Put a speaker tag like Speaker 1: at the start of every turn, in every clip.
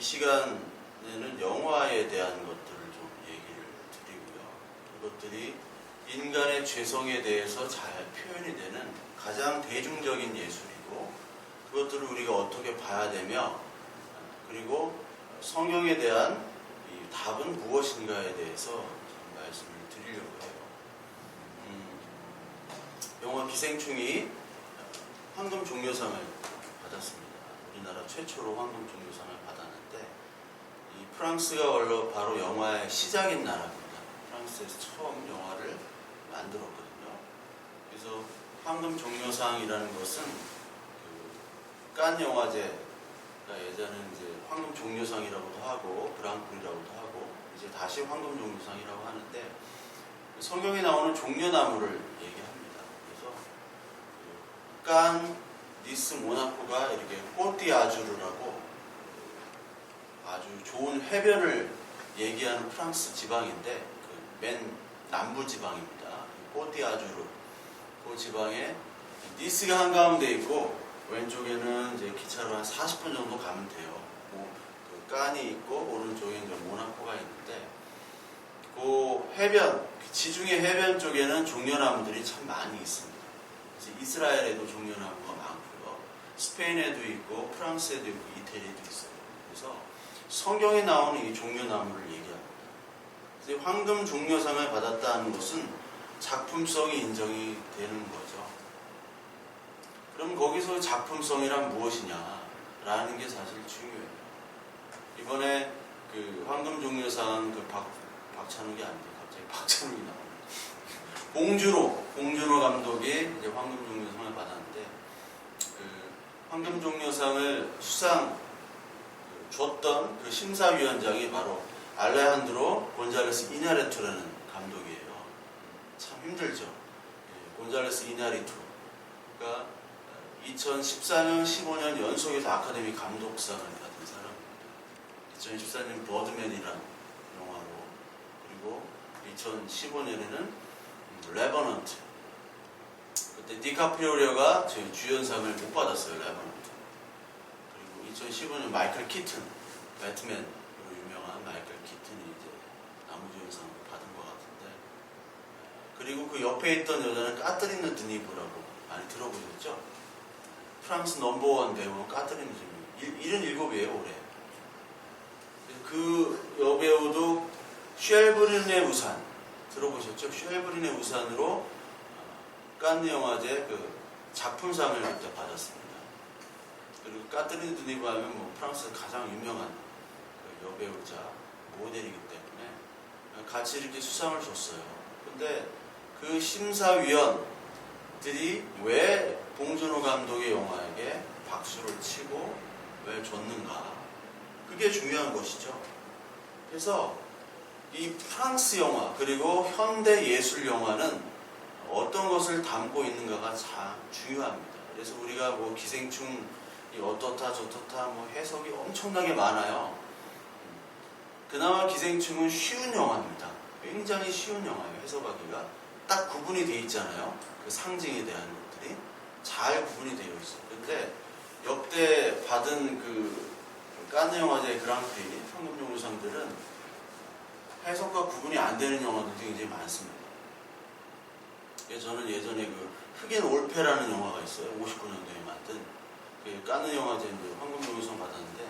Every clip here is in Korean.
Speaker 1: 이 시간에는 영화에 대한 것들을 좀 얘기를 드리고요. 이것들이 인간의 죄성에 대해서 잘 표현이 되는 가장 대중적인 예술이고, 그것들을 우리가 어떻게 봐야 되며, 그리고 성경에 대한 이 답은 무엇인가에 대해서 좀 말씀을 드리려고 해요. 영화 기생충이 황금 종려상을 받았습니다. 우리나라 최초로 황금 종려상을 받았는데, 이 프랑스가 원래 바로 영화의 시작인 나라입니다. 프랑스에서 처음 영화를 만들었거든요. 그래서 황금 종려상이라는 것은 칸 영화제가 예전에는 이제 황금 종려상이라고도 하고 그랑프리라고도 하고 이제 다시 황금 종려상이라고 하는데, 성경에 나오는 종려나무를 얘기합니다. 그래서 칸, 니스, 모나코가 이렇게 꼬띠아주르라고 아주 좋은 해변을 얘기하는 프랑스 지방인데, 그 맨 남부 지방입니다. 꼬띠아주르 그 지방에 니스가 한가운데 있고, 왼쪽에는 이제 기차로 한 40분 정도 가면 돼요. 그 칸이 있고 오른쪽에 이제 모나코가 있는데, 그 해변, 지중해 해변 쪽에는 종려나무들이 참 많이 있습니다. 그래서 이스라엘에도 종려나무가 많고요, 스페인에도 있고 프랑스에도 있고 이태리에도 있어요. 그래서 성경에 나오는 이 종려나무를 얘기합니다. 그래서 황금 종려상을 받았다는 것은 작품성이 인정이 되는 거죠. 그럼 거기서 작품성이란 무엇이냐라는 게 사실 중요해요. 이번에 그 황금 종려상 그 박찬욱이 아닌데 갑자기 박찬욱이 나오네요. 봉준호 감독이 이제 황금 종려상을 받았는데, 그 황금 종려상을 줬던 그 심사위원장이 바로 알레한드로 곤잘레스 이냐리투라는 감독이에요. 참 힘들죠. 곤잘레스 이냐리투가 2014년, 15년 연속해서 아카데미 감독상을 받은 사람입니다. 2014년 버드맨이라는 영화로, 그리고 2015년에는 레버넌트, 그때 디카프리오가 저희 주연상을 못 받았어요. 레버넌트. 그리고 2015년 마이클 키튼, 배트맨으로 유명한 마이클 키튼이 이제 남우주연상을 받은 것 같은데, 그리고 그 옆에 있던 여자는 까트리느 드니브라고 많이 들어보셨죠? 프랑스 넘버원 배우 까트리느 드니브, 77이에요 올해. 그 여배우도 쉘브린의 우산 들어보셨죠? 쉘브린의 우산으로 칸 영화제 그 작품상을 그때 받았습니다. 그리고 까트리느 드니브 하면 뭐 프랑스 가장 유명한 그 여배우자 모델이기 때문에 같이 이렇게 수상을 줬어요. 근데 그 심사위원들이 왜 봉준호 감독의 영화에게 박수를 치고 왜 줬는가, 그게 중요한 것이죠. 그래서 이 프랑스 영화 그리고 현대 예술 영화는 어떤 것을 담고 있는가가 참 중요합니다. 그래서 우리가 뭐 기생충이 어떻다 저떻다 뭐 해석이 엄청나게 많아요. 그나마 기생충은 쉬운 영화입니다. 굉장히 쉬운 영화예요. 해석하기가 딱 구분이 돼 있잖아요. 그 상징에 대한 것들이 잘 구분이 되어 있어요. 근데 역대 받은 그 칸 영화제 그랑프리 황금종려상들은 해석과 구분이 안 되는 영화들이 굉장히 많습니다. 저는 예전에 그 흑인 올페라는 영화가 있어요. 59년도에 만든 그 칸 영화제 황금종려상 받았는데,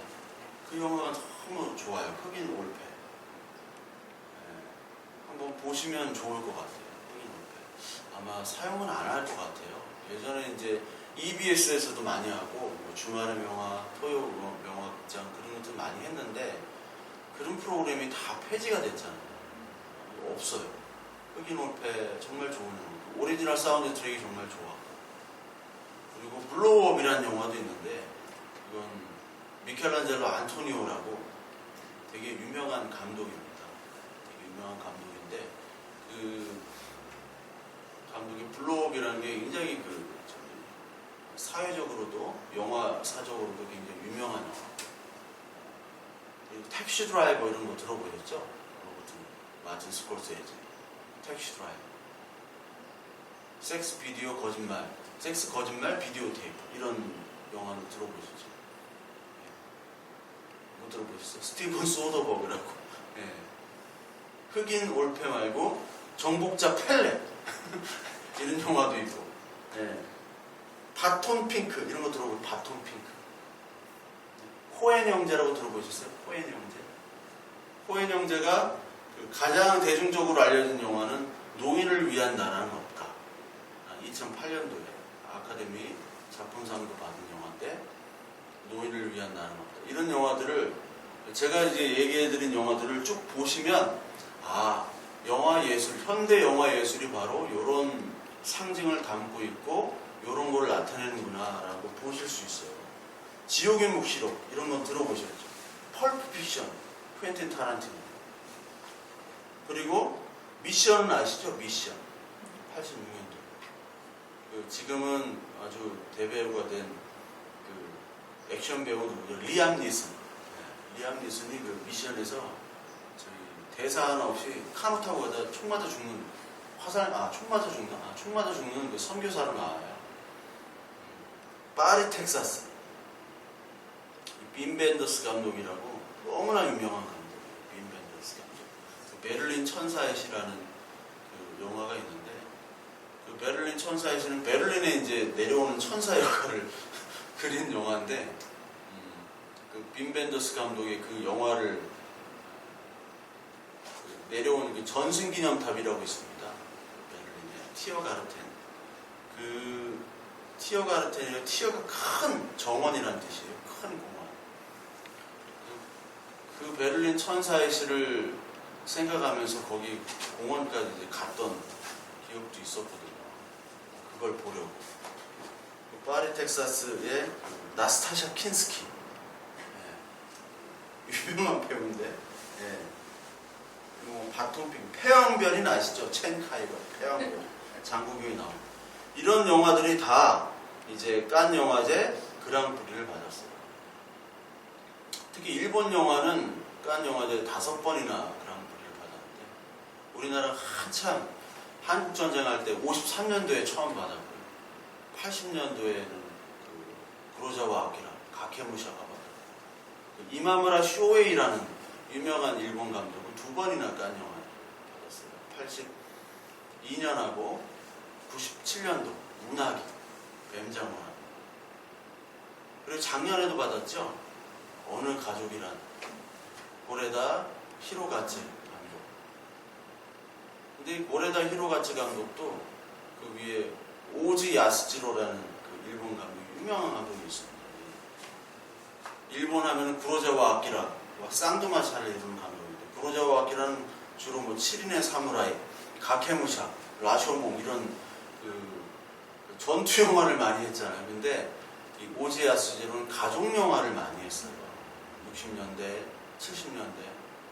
Speaker 1: 그 영화가 너무 좋아요. 흑인 올페. 한번 보시면 좋을 것 같아요. 흑인 올페. 아마 사용은 안 할 것 같아요. 예전에 이제 EBS에서도 많이 하고 뭐 주말의 명화, 토요 명화극장 그런 것들 많이 했는데, 그런 프로그램이 다 폐지가 됐잖아요. 없어요. 흑인 올페 정말 좋은 영화. 오리지널 사운드 트랙이 정말 좋아. 그리고 블로우업이라는 영화도 있는데, 이건 미켈란젤로 안토니오라고 되게 유명한 감독입니다. 되게 유명한 감독인데, 그 감독의 블로우업이라는 게 굉장히 사회적으로도 영화사적으로도 굉장히 유명한 영화. 그리고 택시 드라이버 이런 거 들어보셨죠? 로버트 마틴 스콜세지. 택시 드라이버. 섹스 비디오 거짓말, 섹스 거짓말 비디오 테이프, 이런 영화는 들어보셨죠? 못 들어보셨어요? 스티븐 소더버그라고. 예. 흑인 올페 말고 정복자 펠렛 이런 영화도 있고, 예. 바톤 핑크 이런 거 들어보고. 바톤 핑크. 코엔 형제라고 들어보셨어요? 코엔 형제. 코엔 형제가 가장 대중적으로 알려진 영화는 노인을 위한 나라는 없다. 2008년도에 아카데미 작품상도 받은 영화인데, 노인을 위한 나라는 없다. 이런 영화들을 제가 이제 얘기해드린 영화들을 쭉 보시면, 아, 영화 예술, 현대 영화 예술이 바로 이런 상징을 담고 있고 이런 걸 나타내는구나라고 보실 수 있어요. 지옥의 묵시록 이런 건 들어보셨죠? 펄프 픽션, 퀸틴 타란티노. 그리고 미션은 아시죠? 미션. 86년도. 지금은 아주 대배우가 된 그 액션 배우 누구죠? 리암 니슨. 리암 니슨이 그 미션에서 저희 대사 하나 없이 카누 타고 가다 총 맞아 죽는 총 맞아 죽는 그 선교사로 나와요. 파리 텍사스. 빈 벤더스 감독이라고 너무나 유명한 감독이에요. 빈 벤더스 감독. 베를린 천사의 시라는 그 영화가 있는데, 그 베를린 천사의 시는 베를린에 이제 내려오는 천사 역할을 그린 영화인데, 그 빈 벤더스 감독의 그 영화를 내려오는 그 전승기념탑이라고 있습니다. 베를린에 티어가르텐. 그 티어가르텐이 티어가 큰 정원이라는 뜻이에요. 큰 공원. 그 베를린 천사의 시를 생각하면서 거기 공원까지 이제 갔던 기억도 있었거든요. 그걸 보려고. 파리 텍사스의 나스타샤 킨스키. 예. 유명한 배우인데. 예. 그리고 바톤핑, 폐왕별인 아시죠? 첸 카이거, 폐왕별. 장국영이 나오고. 이런 영화들이 다 이제 칸 영화제 그랑프리를 받았어요. 특히 일본 영화는 칸 영화제 5번이나 그랑프리를 받았는데, 우리나라 한참 한국전쟁 할 때 53년도에 처음 받았고요. 80년도에는 그 구로자와 아키라, 가케무샤가 받았고, 이마무라 쇼웨이라는 유명한 일본 감독은 2번이나 칸 영화를 받았어요. 82년하고 97년도 운하기, 뱀장어하기. 그리고 작년에도 받았죠. 어느 가족이란 고레다 히로가츠 감독. 근데 이 고레다 히로가츠 감독도 그 위에 오지 야스지로라는 그 일본 감독이 유명한 감독이 있습니다. 일본 하면은 구로자와 아키라, 쌍두마차를 이룬 감독인데, 구로자와 아키라는 주로 뭐 7인의 사무라이, 가케무샤, 라쇼몽 이런 그 전투 영화를 많이 했잖아요. 근데 이 오지 야스지로는 가족 영화를 많이 했어요. 60년대, 70년대,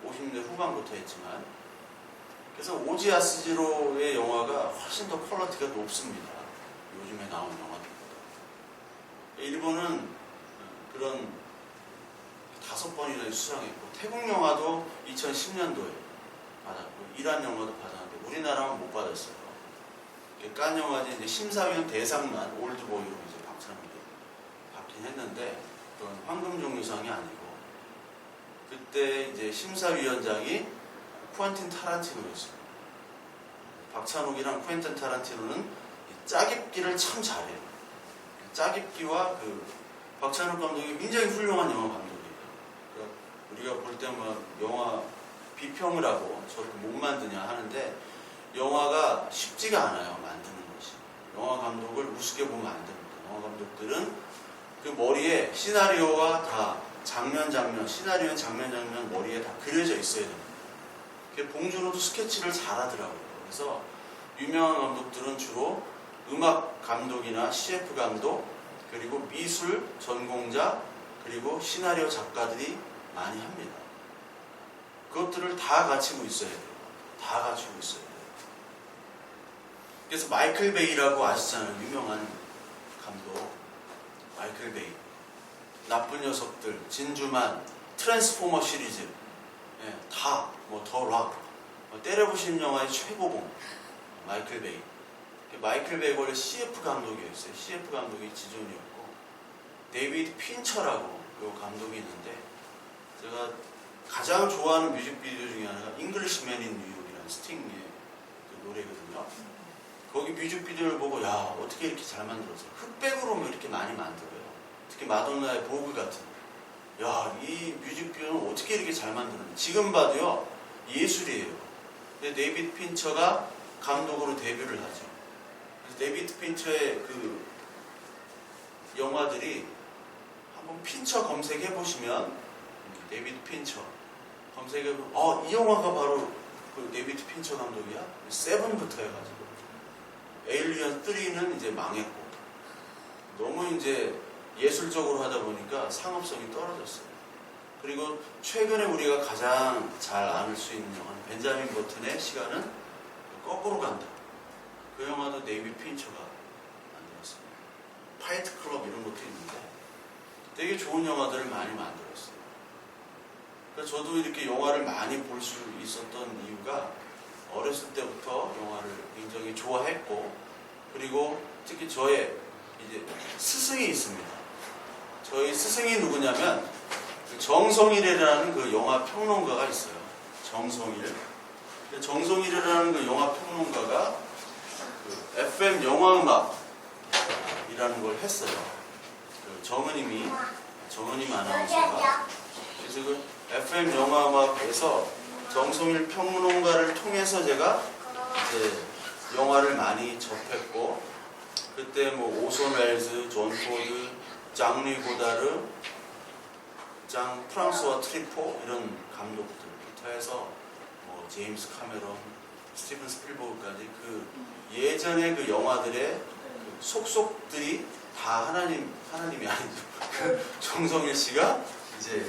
Speaker 1: 50년대 후반부터 했지만, 그래서 오지 야스지로의 영화가 훨씬 더 퀄리티가 높습니다. 요즘에 나온 영화들보다. 일본은 그런 5번이나 수상했고, 태국 영화도 2010년도에 받았고, 이란 영화도 받았는데 우리나라는 못 받았어요. 칸 영화제 이제 심사위원 대상만 올드보이로 이제 박찬욱이 받긴 했는데, 그건 황금종려상이 아니고, 그때 이제 심사위원장이 쿠엔틴 타란티노였어요. 박찬욱이랑 쿠엔틴 타란티노는 짜깁기를 참 잘해요. 짜깁기와 그 박찬욱 감독이 굉장히 훌륭한 영화 감독이에요. 그러니까 우리가 볼 때 막 영화 비평을 하고 저렇게 못 만드냐 하는데, 영화가 쉽지가 않아요. 만드는 것이. 영화 감독을 우습게 보면 안 됩니다. 영화 감독들은 그 머리에 시나리오와 다 장면, 시나리오는 장면 머리에 다 그려져 있어야 됩니다. 봉준호도 스케치를 잘하더라고요. 그래서 유명한 감독들은 주로 음악 감독이나 CF 감독, 그리고 미술 전공자, 그리고 시나리오 작가들이 많이 합니다. 그것들을 다 갖추고 있어야 돼요. 다 갖추고 있어야 돼요. 그래서 마이클 베이라고 아시잖아요. 유명한 감독. 마이클 베이. 나쁜 녀석들, 진주만, 트랜스포머 시리즈. 예, 다, 더 락. 때려부신 영화의 최고봉. 마이클 베이. 마이클 베이가 원래 CF 감독이었어요. CF 감독이 지존이었고, 데이비드 핀처라고 요 감독이 있는데, 제가 가장 좋아하는 뮤직비디오 중에 하나가 잉글리시맨 인 뉴욕이라는 스팅의 그 노래거든요. 거기 뮤직비디오를 보고 야 어떻게 이렇게 잘 만들었어. 흑백으로 뭐 이렇게 많이 만들어요. 특히 마돈나의 보그 같은 야 이 뮤직비디오는 어떻게 이렇게 잘 만드는지 지금 봐도요 예술이에요. 근데 데이비드 핀처가 감독으로 데뷔를 하죠. 그래서 데이비드 핀처의 그 영화들이 한번 핀처 검색해 보시면 데이비드 핀처 검색해 보면 이 영화가 바로 그 데이비드 핀처 감독이야? 세븐부터 해가지고 에일리언 3는 이제 망했고 너무 이제 예술적으로 하다 보니까 상업성이 떨어졌어요. 그리고 최근에 우리가 가장 잘 아는 수 있는 영화는 벤자민 버튼의 시간은 거꾸로 간다. 그 영화도 데이비드 핀처가 만들었습니다. 파이트 클럽 이런 것도 있는데 되게 좋은 영화들을 많이 만들었어요. 그래서 저도 이렇게 영화를 많이 볼 수 있었던 이유가 어렸을 때부터 영화를 굉장히 좋아했고 그리고 특히 저의 이제 스승이 있습니다. 저희 스승이 누구냐면 정성일이라는 그 영화 평론가가 있어요. 정성일. 정성일이라는 그 영화 평론가가 그 FM 영화음악이라는 걸 했어요. 그 정은임 아나운서가. 그래서 그 FM 영화음악에서 정성일 평론가를 통해서 제가 이제 영화를 많이 접했고 그때 뭐 오손 웰즈, 존 포드, 장 리 고다르, 장 프랑스와 트리포 이런 감독들부터 해서 뭐 제임스 카메론, 스티븐 스필버그까지 그 예전의 그 영화들의 그 속속들이 다 하나님이 아니죠. 그 정성일 씨가 이제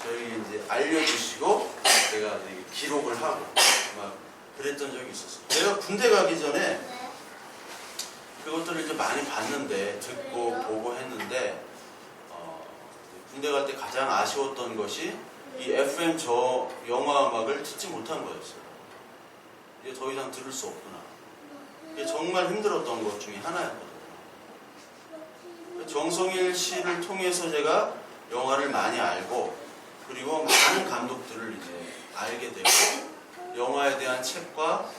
Speaker 1: 저희 이제 알려주시고 제가 이제 기록을 하고 막 그랬던 적이 있었어요. 제가 군대 가기 전에 그것들을 이제 많이 봤는데 듣고 보고 했는데 군대 갈 때 가장 아쉬웠던 것이 이 FM 영화 음악을 듣지 못한 거였어요. 이제 더 이상 들을 수 없구나. 이게 정말 힘들었던 것 중에 하나였거든요. 정성일 씨를 통해서 제가 영화를 많이 알고 그리고 많은 감독들을 이제 알게 되고 영화에 대한 책과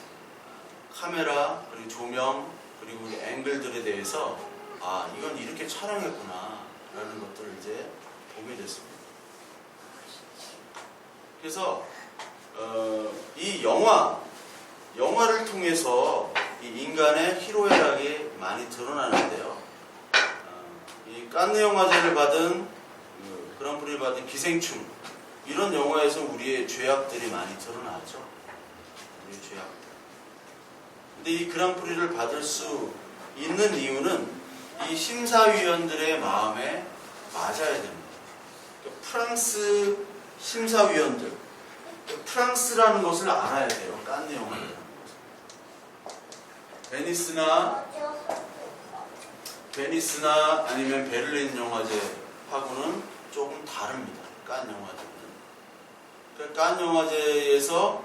Speaker 1: 카메라 그리고 조명 그리고 앵글들에 대해서 이건 이렇게 촬영했구나 라는 것들을 이제 보게 됐습니다. 그래서 이 영화를 통해서 이 인간의 희로애락이 많이 드러나는데요. 이 칸느 영화제를 받은 그랑프리를 받은 기생충 이런 영화에서 우리의 죄악들이 많이 드러나죠. 우리의 죄악들. 근데 이 그랑프리를 받을 수 있는 이유는 이 심사위원들의 마음에 맞아야 됩니다. 그러니까 프랑스 심사위원들, 프랑스라는 것을 알아야 돼요. 칸느 영화라는 것을. 베니스나 아니면 베를린 영화제하고는 조금 다릅니다. 칸 영화제는. 그러니까 칸 영화제에서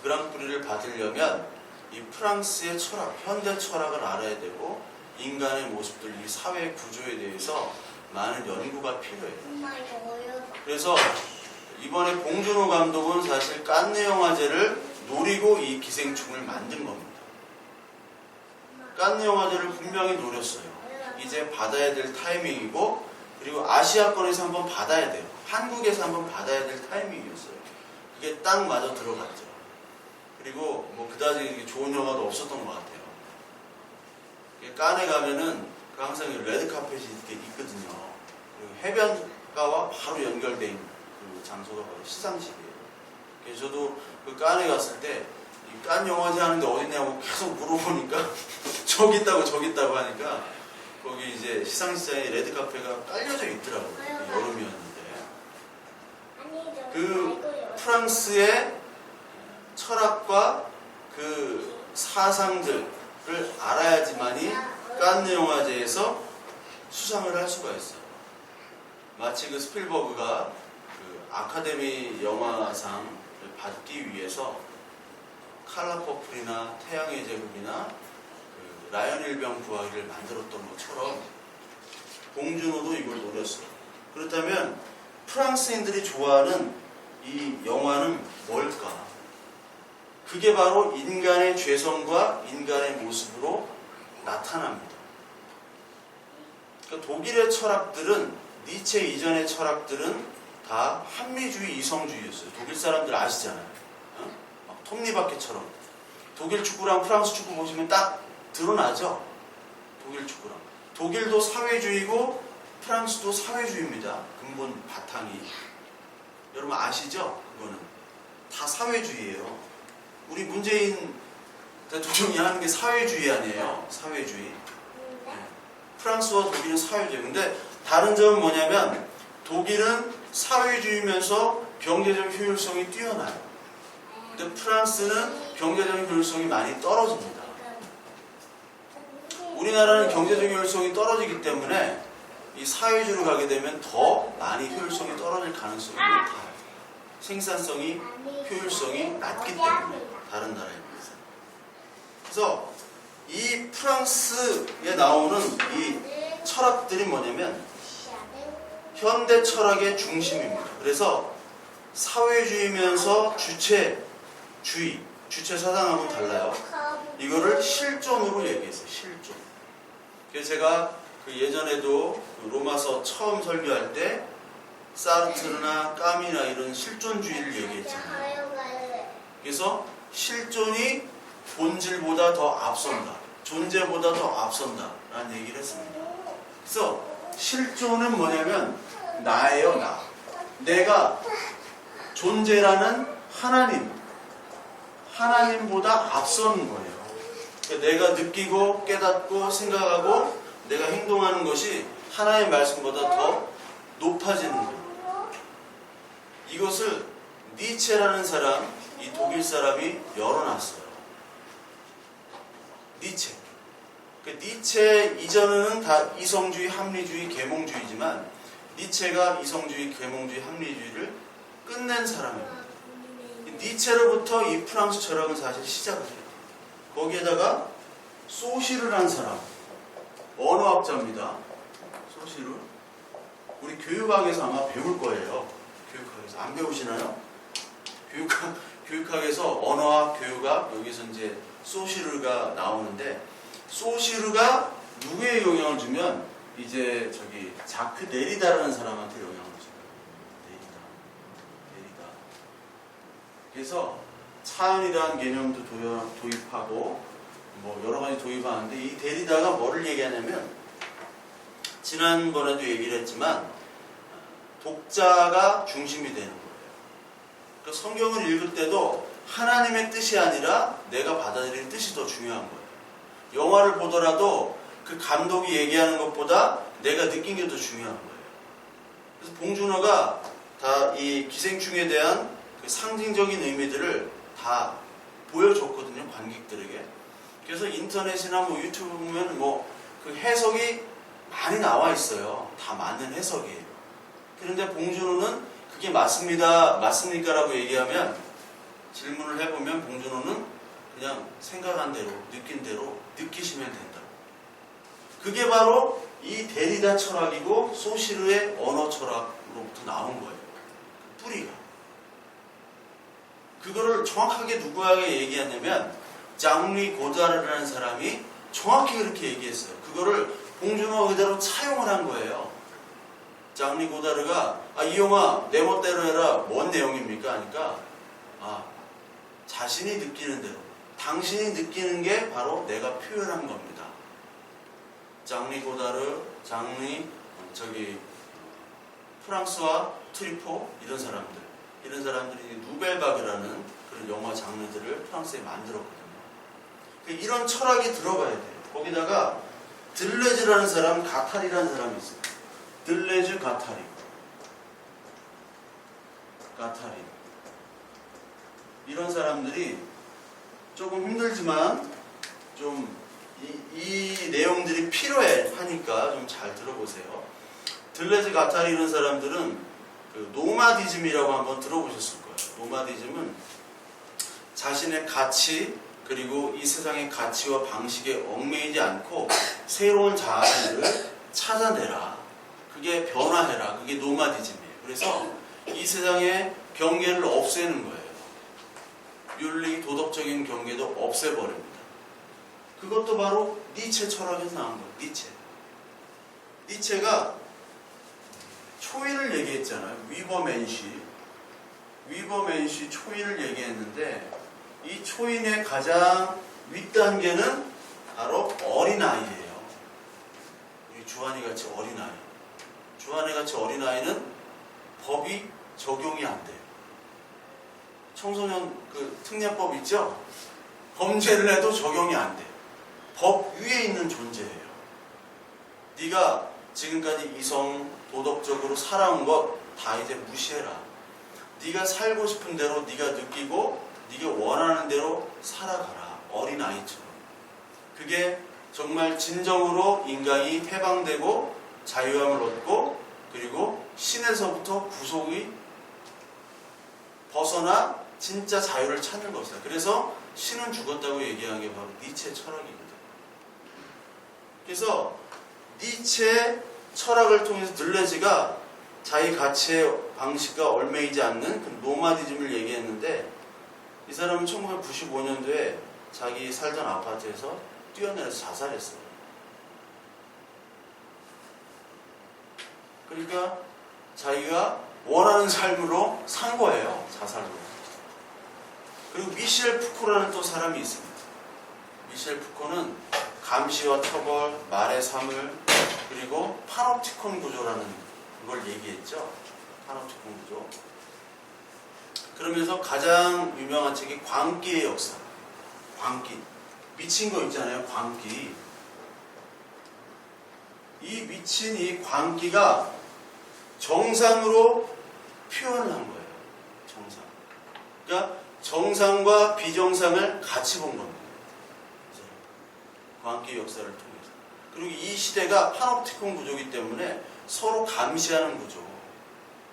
Speaker 1: 그랑프리를 받으려면 이 프랑스의 철학, 현대 철학을 알아야 되고 인간의 모습들, 이 사회 구조에 대해서 많은 연구가 필요해요. 그래서 이번에 봉준호 감독은 사실 칸느 영화제를 노리고 이 기생충을 만든 겁니다. 칸느 영화제를 분명히 노렸어요. 이제 받아야 될 타이밍이고 그리고 아시아권에서 한번 받아야 돼요. 한국에서 한번 받아야 될 타이밍이었어요. 그게 딱 맞아 들어갔죠. 그리고 뭐 그다지 좋은 영화도 없었던 것 같아요. 칸에 가면은 항상 레드카펫이 이렇게 있거든요. 그리고 해변가와 바로 연결된 그 장소가 바로 시상식이에요. 그래서 저도 그 칸에 갔을 때 이 칸 영화제 하는데 어디냐고 계속 물어보니까 저기 있다고 하니까 거기 이제 시상식장에 레드카펫가 깔려져 있더라고요. 여름이었는데. 그 프랑스의 철학과 그 사상들을 알아야지만이 칸느 영화제에서 수상을 할 수가 있어요. 마치 그 스필버그가 그 아카데미 영화상을 받기 위해서 칼라 퍼플이나 태양의 제국이나 그 라이언 일병 구하기를 만들었던 것처럼 봉준호도 이걸 노렸어요. 그렇다면 프랑스인들이 좋아하는 이 영화는 뭘까? 그게 바로 인간의 죄성과 인간의 모습으로 나타납니다. 그러니까 독일의 철학들은, 니체 이전의 철학들은 다 합리주의, 이성주의였어요. 독일 사람들 아시잖아요. 막 톱니바퀴처럼. 독일 축구랑 프랑스 축구 보시면 딱 드러나죠? 독일 축구랑. 독일도 사회주의고 프랑스도 사회주의입니다. 근본 바탕이. 여러분 아시죠? 그거는 다 사회주의예요. 우리 문재인 대통령이 하는 게 사회주의 아니에요. 사회주의. 네. 프랑스와 독일은 사회주의. 근데 다른 점은 뭐냐면 독일은 사회주의면서 경제적 효율성이 뛰어나요. 근데 프랑스는 경제적 효율성이 많이 떨어집니다. 우리나라는 경제적 효율성이 떨어지기 때문에 이 사회주의로 가게 되면 더 많이 효율성이 떨어질 가능성이 높아요. 생산성이, 효율성이 낮기 때문에 다른 나라에 비해서. 그래서 이 프랑스에 나오는 이 철학들이 뭐냐면 현대 철학의 중심입니다. 그래서 사회주의면서 주체주의, 주체 사상하고 달라요. 이거를 실존으로 얘기했어요. 실존. 그래서 제가 그 예전에도 로마서 처음 설교할 때 사르트르나 까미나 이런 실존주의를 얘기했잖아요. 그래서 실존이 본질보다 더 앞선다. 존재보다 더 앞선다. 라는 얘기를 했습니다. 그래서 실존은 뭐냐면 나예요, 나. 내가 존재라는 하나님보다 앞선 거예요. 그러니까 내가 느끼고 깨닫고 생각하고 내가 행동하는 것이 하나님의 말씀보다 더 높아지는 거예요. 이것을 니체라는 사람, 이 독일 사람이 열어놨어요. 니체. 그 니체 이전에는 다 이성주의, 합리주의, 계몽주의지만 니체가 이성주의, 계몽주의, 합리주의를 끝낸 사람입니다. 니체로부터 이 프랑스 철학은 사실 시작을 해요. 거기에다가 소시를 한 사람, 언어학자입니다. 소시를. 우리 교육학에서 아마 배울 거예요. 교육학에서. 안 배우시나요? 교육학에서 언어학, 교육학, 여기서 이제 소시르가 나오는데, 소시르가 누구에 영향을 주면, 이제 자크 데리다라는 사람한테 영향을 줘요. 데리다. 그래서 차원이라는 개념도 도입하고, 뭐 여러 가지 도입하는데, 이 데리다가 뭐를 얘기하냐면, 지난번에도 얘기를 했지만, 독자가 중심이 되는 거예요. 그러니까 성경을 읽을 때도 하나님의 뜻이 아니라 내가 받아들이는 뜻이 더 중요한 거예요. 영화를 보더라도 그 감독이 얘기하는 것보다 내가 느낀 게 더 중요한 거예요. 그래서 봉준호가 다 이 기생충에 대한 그 상징적인 의미들을 다 보여줬거든요, 관객들에게. 그래서 인터넷이나 뭐 유튜브 보면 뭐 그 해석이 많이 나와 있어요. 다 맞는 해석이에요. 그런데 봉준호는 그게 맞습니까? 라고 얘기하면, 질문을 해보면 봉준호는 그냥 생각한 대로, 느낀 대로 느끼시면 된다. 그게 바로 이 데리다 철학이고 소시르의 언어 철학으로부터 나온 거예요. 뿌리가. 그거를 정확하게 누구에게 얘기하냐면 장리 고다르라는 사람이 정확히 그렇게 얘기했어요. 그거를 봉준호가 그대로 차용을 한 거예요. 장리 고다르가 이 영화 내 멋대로 해라. 뭔 내용입니까? 하니까 자신이 느끼는 대로, 당신이 느끼는 게 바로 내가 표현한 겁니다. 장리 고다르, 프랑스와 트리포 이런 사람들이 누벨바그라는 그런 영화 장르들을 프랑스에 만들었거든요. 이런 철학이 들어가야 돼요. 거기다가 들레즈라는 사람, 가타리라는 사람이 있어요. 들레즈, 가타리. 이런 사람들이 조금 힘들지만 좀 이 내용들이 필요해 하니까 좀 잘 들어보세요. 들레즈, 가타리 이런 사람들은 그 노마디즘이라고 한번 들어보셨을 거예요. 노마디즘은 자신의 가치, 그리고 이 세상의 가치와 방식에 얽매이지 않고 새로운 자아를 찾아내라. 그게 변화해라. 그게 노마디즘이에요. 그래서 이 세상의 경계를 없애는 거예요. 윤리, 도덕적인 경계도 없애버립니다. 그것도 바로 니체 철학에서 나온 거예요. 니체가 초인을 얘기했잖아요. 위버맨시 초인을 얘기했는데 이 초인의 가장 윗단계는 바로 어린아이예요. 우리 주한이같이 어린아이. 주한이같이 어린아이는 법이 적용이 안 돼요. 청소년 특례법 있죠? 범죄를 해도 적용이 안 돼요. 법 위에 있는 존재예요. 네가 지금까지 이성, 도덕적으로 살아온 것 다 이제 무시해라. 네가 살고 싶은 대로 네가 느끼고 네가 원하는 대로 살아가라. 어린아이처럼. 그게 정말 진정으로 인간이 해방되고 자유함을 얻고 그리고 신에서부터 구속이 벗어나 진짜 자유를 찾는 것이다. 그래서 신은 죽었다고 얘기한 게 바로 니체 철학입니다. 그래서 니체 철학을 통해서 들레즈가 자기 가치의 방식과 얽매이지 않는 그 노마디즘을 얘기했는데 이 사람은 1995년도에 자기 살던 아파트에서 뛰어내려서 자살했어요. 그러니까 자기가 원하는 삶으로 산 거예요. 자살로. 그리고 미셸 푸코라는 또 사람이 있습니다. 미셸 푸코는 감시와 처벌, 말의 사물, 그리고 파놉티콘 구조라는 걸 얘기했죠. 파놉티콘 구조. 그러면서 가장 유명한 책이 광기의 역사. 광기. 미친 거 있잖아요. 광기. 이 미친 이 광기가 정상으로 표현을 한 거예요. 정상. 그러니까 정상과 비정상을 같이 본 겁니다. 광기의 역사를 통해서. 그리고 이 시대가 파놉티콘 구조이기 때문에 서로 감시하는 구조.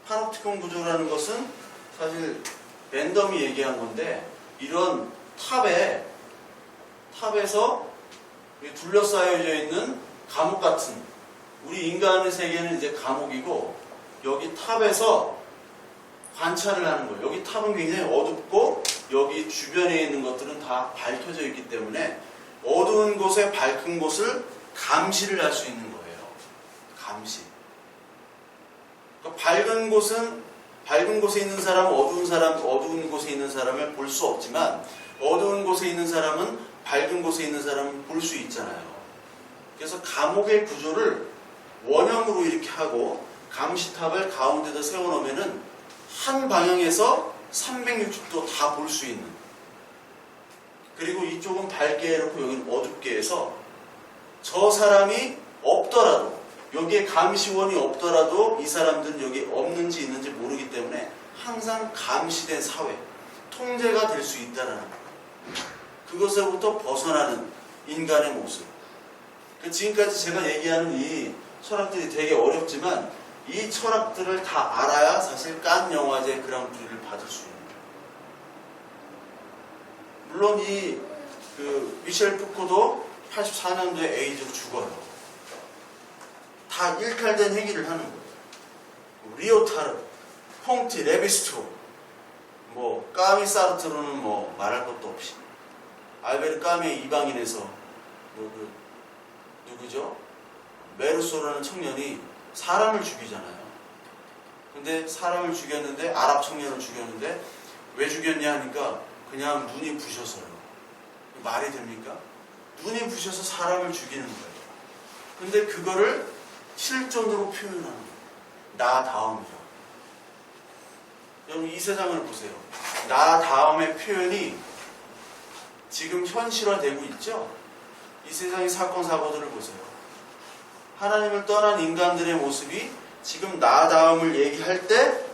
Speaker 1: 파놉티콘 구조라는 것은 사실 랜덤이 얘기한 건데 이런 탑에서 둘러싸여져 있는 감옥 같은 우리 인간의 세계는 이제 감옥이고 여기 탑에서 관찰을 하는 거예요. 여기 탑은 굉장히 어둡고 여기 주변에 있는 것들은 다 밝혀져 있기 때문에 어두운 곳에 밝은 곳을 감시를 할 수 있는 거예요. 감시. 그러니까 밝은 곳에 있는 사람은 어두운 곳에 있는 사람을 볼 수 없지만 어두운 곳에 있는 사람은 밝은 곳에 있는 사람을 볼 수 있잖아요. 그래서 감옥의 구조를 원형으로 이렇게 하고 감시탑을 가운데다 세워놓으면은 한 방향에서 360도 다 볼 수 있는. 그리고 이쪽은 밝게 해놓고 여기는 어둡게 해서 저 사람이 없더라도 여기에 감시원이 없더라도 이 사람들은 여기 없는지 있는지 모르기 때문에 항상 감시된 사회, 통제가 될 수 있다는 거예요. 그것에부터 벗어나는 인간의 모습. 지금까지 제가 얘기하는 이 철학들이 되게 어렵지만 이 철학들을 다 알아야 사실 칸 영화제 그랑프리를 받을 수 있는 거예요. 물론 미셸 푸코도 84년도에 에이즈로 죽어요. 다 일탈된 행위를 하는 거예요. 리오타르, 퐁티, 레비스트로, 까미 사르트르는 말할 것도 없이. 알베르 까미의 이방인에서, 누구죠? 메르소라는 청년이 사람을 죽이잖아요. 근데 사람을 죽였는데, 아랍 청년을 죽였는데, 왜 죽였냐 하니까 그냥 눈이 부셔서요. 말이 됩니까? 눈이 부셔서 사람을 죽이는 거예요. 근데 그거를 실존으로 표현하는 거예요. 나 다음이죠. 여러분 이 세상을 보세요. 나 다음의 표현이 지금 현실화되고 있죠? 이 세상의 사건 사고들을 보세요. 하나님을 떠난 인간들의 모습이 지금 나 다음을 얘기할 때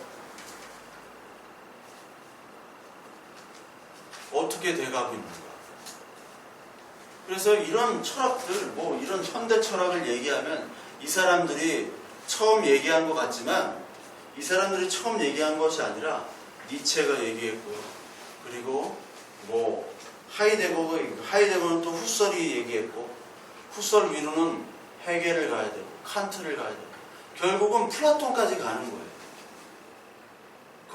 Speaker 1: 어떻게 돼가고 있는가. 그래서 이런 철학들, 이런 현대 철학을 얘기하면 이 사람들이 처음 얘기한 것 같지만 이 사람들이 처음 얘기한 것이 아니라 니체가 얘기했고요. 그리고 하이데거는 또 후설이 얘기했고 후설 위로는 헤겔을 가야 되고 칸트를 가야 되고 결국은 플라톤까지 가는 거예요.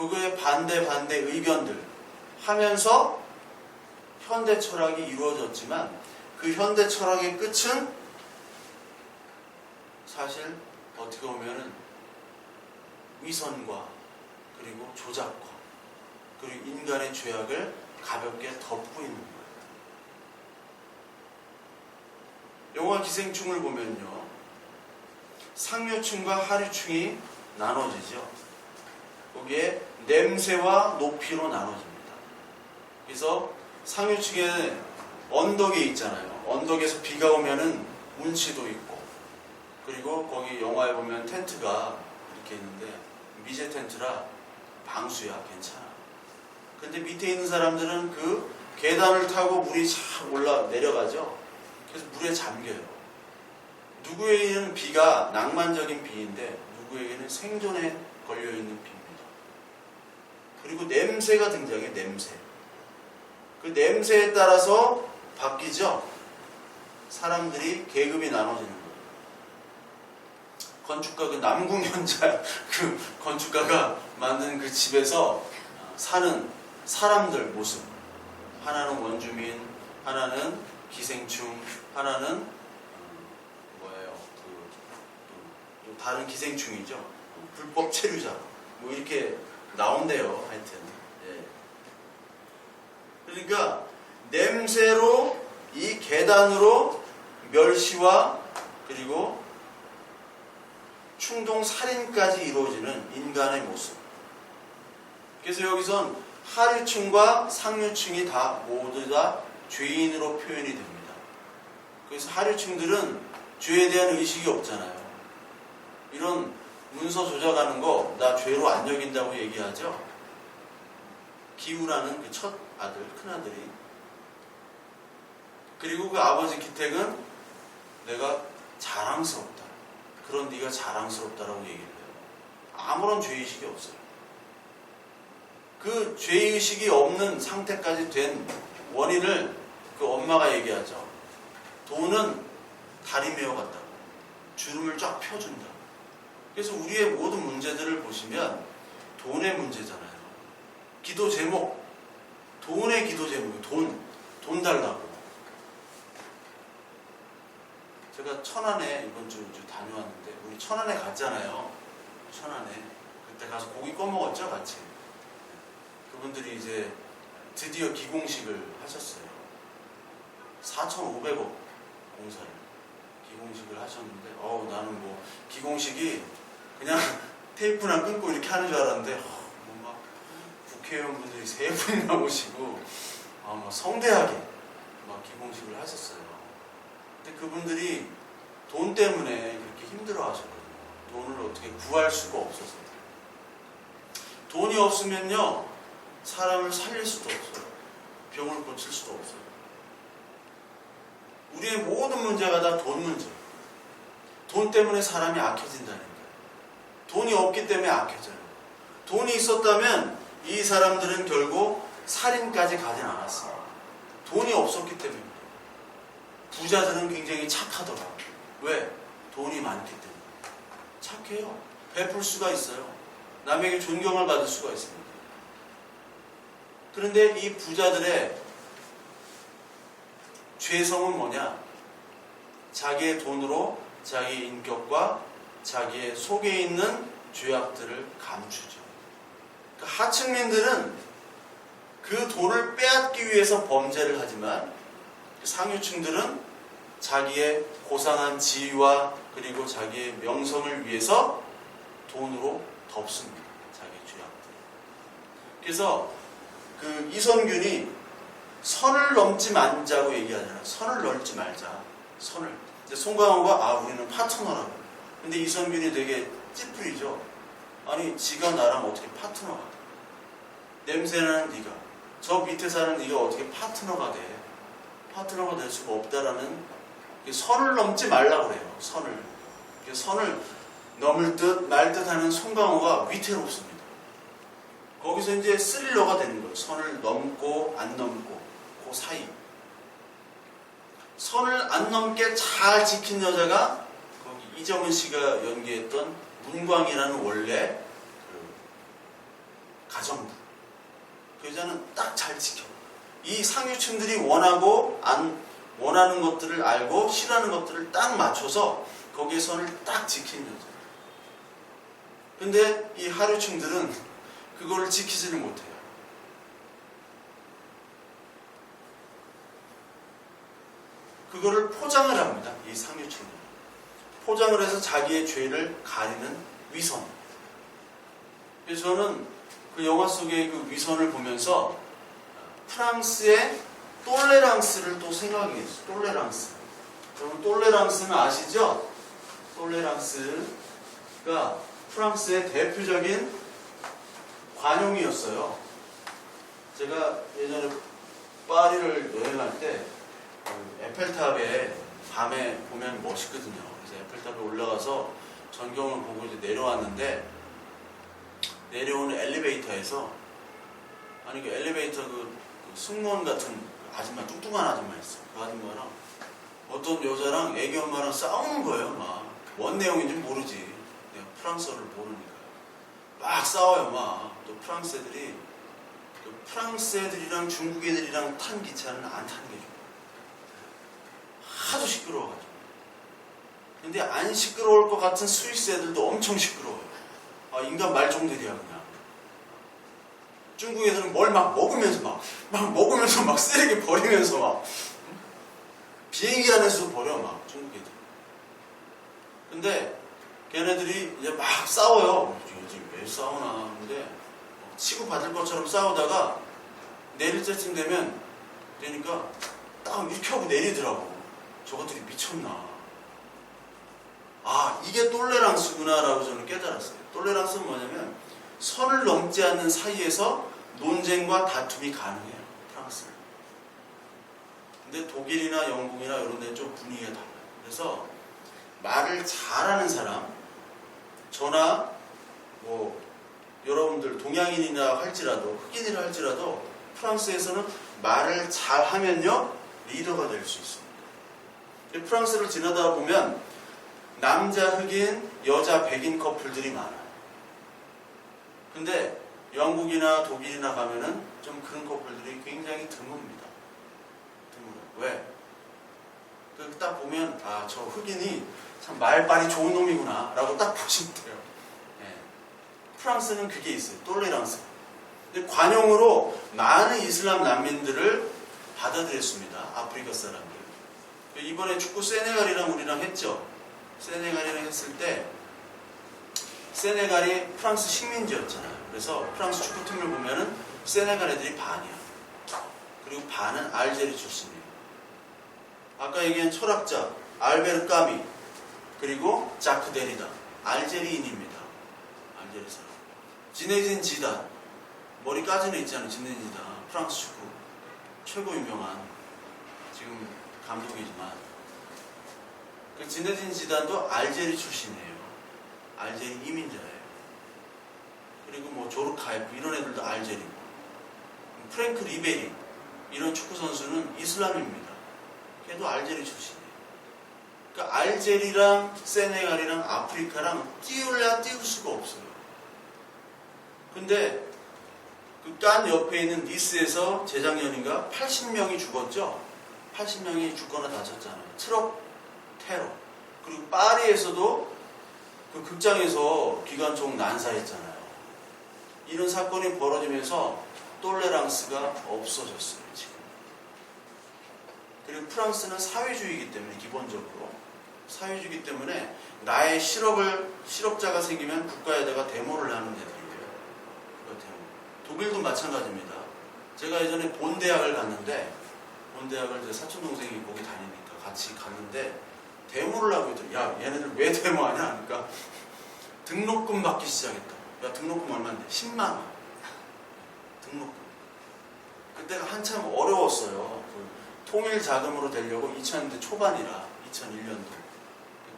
Speaker 1: 그거에 반대 의견들 하면서 현대 철학이 이루어졌지만 그 현대 철학의 끝은 사실 어떻게 보면은 위선과 그리고 조작과 그리고 인간의 죄악을 가볍게 덮고 있는 거예요. 영화 기생충을 보면요, 상류층과 하류층이 나눠지죠. 거기에 냄새와 높이로 나눠집니다. 그래서 상류층에 언덕에 있잖아요. 언덕에서 비가 오면은 운치도 있고, 그리고 거기 영화에 보면 텐트가 이렇게 있는데 미제 텐트라 방수야, 괜찮아. 근데 밑에 있는 사람들은 그 계단을 타고 물이 쫙 내려가죠. 그래서 물에 잠겨요. 누구에게는 비가 낭만적인 비인데 누구에게는 생존에 걸려있는 비입니다. 그리고 냄새가 등장해, 냄새. 그 냄새에 따라서 바뀌죠. 사람들이 계급이 나눠지는 거예요. 건축가, 그 남궁현자 그 건축가가 만든 그 집에서 사는 사람들 모습. 하나는 원주민, 하나는 기생충, 하나는 또 다른 기생충이죠. 불법 체류자. 뭐 이렇게 나온대요. 하여튼. 예. 그러니까 냄새로 이 계단으로 멸시와 그리고 충동 살인까지 이루어지는 인간의 모습. 그래서 여기선 하류층과 상류층이 모두 다 죄인으로 표현이 됩니다. 그래서 하류층들은 죄에 대한 의식이 없잖아요. 이런 문서 조작하는 거 나 죄로 안 여긴다고 얘기하죠. 기우라는 그 첫 아들, 큰아들이. 그리고 그 아버지 기택은 내가 자랑스럽다. 그런 네가 자랑스럽다라고 얘기를 해요. 아무런 죄의식이 없어요. 그 죄의식이 없는 상태까지 된 원인을 그 엄마가 얘기하죠. 돈은 다리 메어 갔다고. 주름을 쫙 펴준다. 그래서 우리의 모든 문제들을 보시면 돈의 문제잖아요. 기도 제목, 돈의 기도 제목이 돈 달라고. 제가 천안에 이번 주 다녀왔는데 우리 천안에 갔잖아요. 천안에 그때 가서 고기 꺼먹었죠, 같이. 그분들이 이제 드디어 기공식을 하셨어요. 4,500억 공사를 기공식을 하셨는데 나는 뭐 기공식이 그냥 테이프나 끊고 이렇게 하는 줄 알았는데 막 국회의원분들이 3분이나 오시고 막 성대하게 막 기공식을 하셨어요. 근데 그분들이 돈 때문에 그렇게 힘들어 하셨거든요. 돈을 어떻게 구할 수가 없어서. 돈이 없으면요 사람을 살릴 수도 없어요. 병을 고칠 수도 없어요. 우리의 모든 문제가 다 돈 문제. 돈 때문에 사람이 악해진다는 거예요. 돈이 없기 때문에 악해져요. 돈이 있었다면 이 사람들은 결국 살인까지 가진 않았어요. 돈이 없었기 때문에. 부자들은 굉장히 착하더라고요. 왜? 돈이 많기 때문에. 착해요. 베풀 수가 있어요. 남에게 존경을 받을 수가 있습니다. 그런데 이 부자들의 죄성은 뭐냐? 자기의 돈으로 자기의 인격과 자기의 속에 있는 죄악들을 감추죠. 그러니까 하층민들은 그 돈을 빼앗기 위해서 범죄를 하지만 상류층들은 자기의 고상한 지위와 그리고 자기의 명성을 위해서 돈으로 덮습니다. 자기의 죄악들. 그래서 그 이선균이 선을 넘지 말자고 얘기하잖아요. 선을 넘지 말자. 선을. 이제 송강호가 우리는 파트너라고. 근데 이선균이 되게 찌푸리죠. 아니 지가 나랑 어떻게 파트너가 돼? 냄새나는 네가, 저 밑에 사는 네가 어떻게 파트너가 돼? 파트너가 될 수가 없다라는 선을 넘지 말라고 그래요. 선을 넘을 듯 말 듯 하는 송강호가 위태롭습니다. 거기서 이제 스릴러가 되는 거예요. 선을 넘고 안 넘고 그 사이. 선을 안 넘게 잘 지킨 여자가 거기 이정은 씨가 연기했던 문광이라는 원래 그 가정부. 그 여자는 딱 잘 지켜. 이 상류층들이 원하고 안 원하는 것들을 알고 싫어하는 것들을 딱 맞춰서 거기에 선을 딱 지키는 여자. 근데 이 하류층들은 그거를 지키지를 못해요. 그거를 포장을 합니다. 이 상류층은. 포장을 해서 자기의 죄를 가리는 위선. 그래서 저는 그 영화 속의 그 위선을 보면서 프랑스의 똘레랑스를 또 생각하게 됐어요. 똘레랑스. 여러분 똘레랑스는 아시죠? 똘레랑스가 프랑스의 대표적인 관용이었어요. 제가 예전에 파리를 여행할 때 에펠탑에 밤에 보면 멋있거든요. 그래서 에펠탑에 올라가서 전경을 보고 이제 내려왔는데 내려오는 엘리베이터에서 아니 그 엘리베이터 그 승무원 같은 아줌마 뚱뚱한 아줌마 있어. 그 아줌마랑 어떤 여자랑 애기 엄마랑 싸우는 거예요. 막 뭔 내용인지 모르지. 내가 프랑스어를 모르니까 막 싸워요. 막 또 프랑스 애들이 프랑스 애들이랑 중국 애들이랑 탄 기차는 안 타는 게 좋아. 하도 시끄러워가지고. 근데 안 시끄러울 것 같은 스위스 애들도 엄청 시끄러워요. 아, 인간 말종들이야 그냥. 중국 애들은 뭘 막 먹으면서 막 쓰레기 버리면서 막 비행기 안에서도 버려 막 중국 애들. 근데 걔네들이 이제 막 싸워요. 요즘 왜 싸우나. 근데 치고받을 것처럼 싸우다가 내릴 때쯤 되니까 딱 이렇게 하고 내리더라고. 저것들이 미쳤나. 아, 이게 똘레랑스구나 라고 저는 깨달았어요. 똘레랑스는 뭐냐면 선을 넘지 않는 사이에서 논쟁과 다툼이 가능해요. 프랑스는. 근데 독일이나 영국이나 이런 데는 좀 분위기가 달라요. 그래서 말을 잘하는 사람, 저나 뭐 여러분들 동양인이나 할지라도 흑인이라 할지라도 프랑스에서는 말을 잘하면요 리더가 될 수 있습니다. 프랑스를 지나다 보면 남자 흑인, 여자 백인 커플들이 많아요. 근데 영국이나 독일이나 가면은 좀 그런 커플들이 굉장히 드뭅니다. 드물어요. 왜? 딱 보면 아, 저 흑인이 참 말빨이 좋은 놈이구나 라고 딱 보시면 돼요. 네. 프랑스는 그게 있어요. 똘레랑스. 근데 관용으로 많은 이슬람 난민들을 받아들였습니다. 아프리카 사람들. 이번에 축구 세네갈이랑 우리랑 했죠. 세네갈이랑 했을 때 세네갈이 프랑스 식민지였잖아요. 그래서 프랑스 축구팀을 보면은 세네갈 애들이 반이야. 그리고 반은 알제리 출신이에요. 아까 얘기한 철학자 알베르 까미 그리고 자크 데리다 알제리인입니다. 알제리 사람. 지네딘 지단 머리 까진 애 있잖아요. 지네딘 지단 프랑스 축구 최고 유명한 지금 감독이지만 그 지네딘 지단도 알제리 출신이에요. 알제리 이민자예요. 그리고 뭐 조르카이프 이런 애들도 알제리고 프랭크 리베리 이런 축구 선수는 이슬람입니다. 걔도 알제리 출신이에요. 그러니까 알제리랑 세네갈이랑 아프리카랑 띄울래야 띄울 수가 없어요. 근데 그 깐 옆에 있는 니스에서 재작년인가 80명이 죽었죠. 80명이 죽거나 다쳤잖아요. 트럭 테러. 그리고 파리에서도 그 극장에서 기관총 난사했잖아요. 이런 사건이 벌어지면서 똘레랑스가 없어졌어요, 지금. 그리고 프랑스는 사회주의이기 때문에 기본적으로 사회주의이기 때문에 나의 실업자가 생기면 국가에다가 데모를 하는 애들이에요. 독일도 마찬가지입니다. 제가 예전에 본대학을 갔는데 본대학을 제 사촌동생이 거기 다니니까 같이 갔는데 데모를 하고 있더니 야 얘네들 왜 데모하냐 그러니까 등록금 받기 시작했다. 야 등록금 얼마인데? 10만 원. 등록금. 그때가 한참 어려웠어요. 그 통일 자금으로 되려고 2000년대 초반이라 2001년도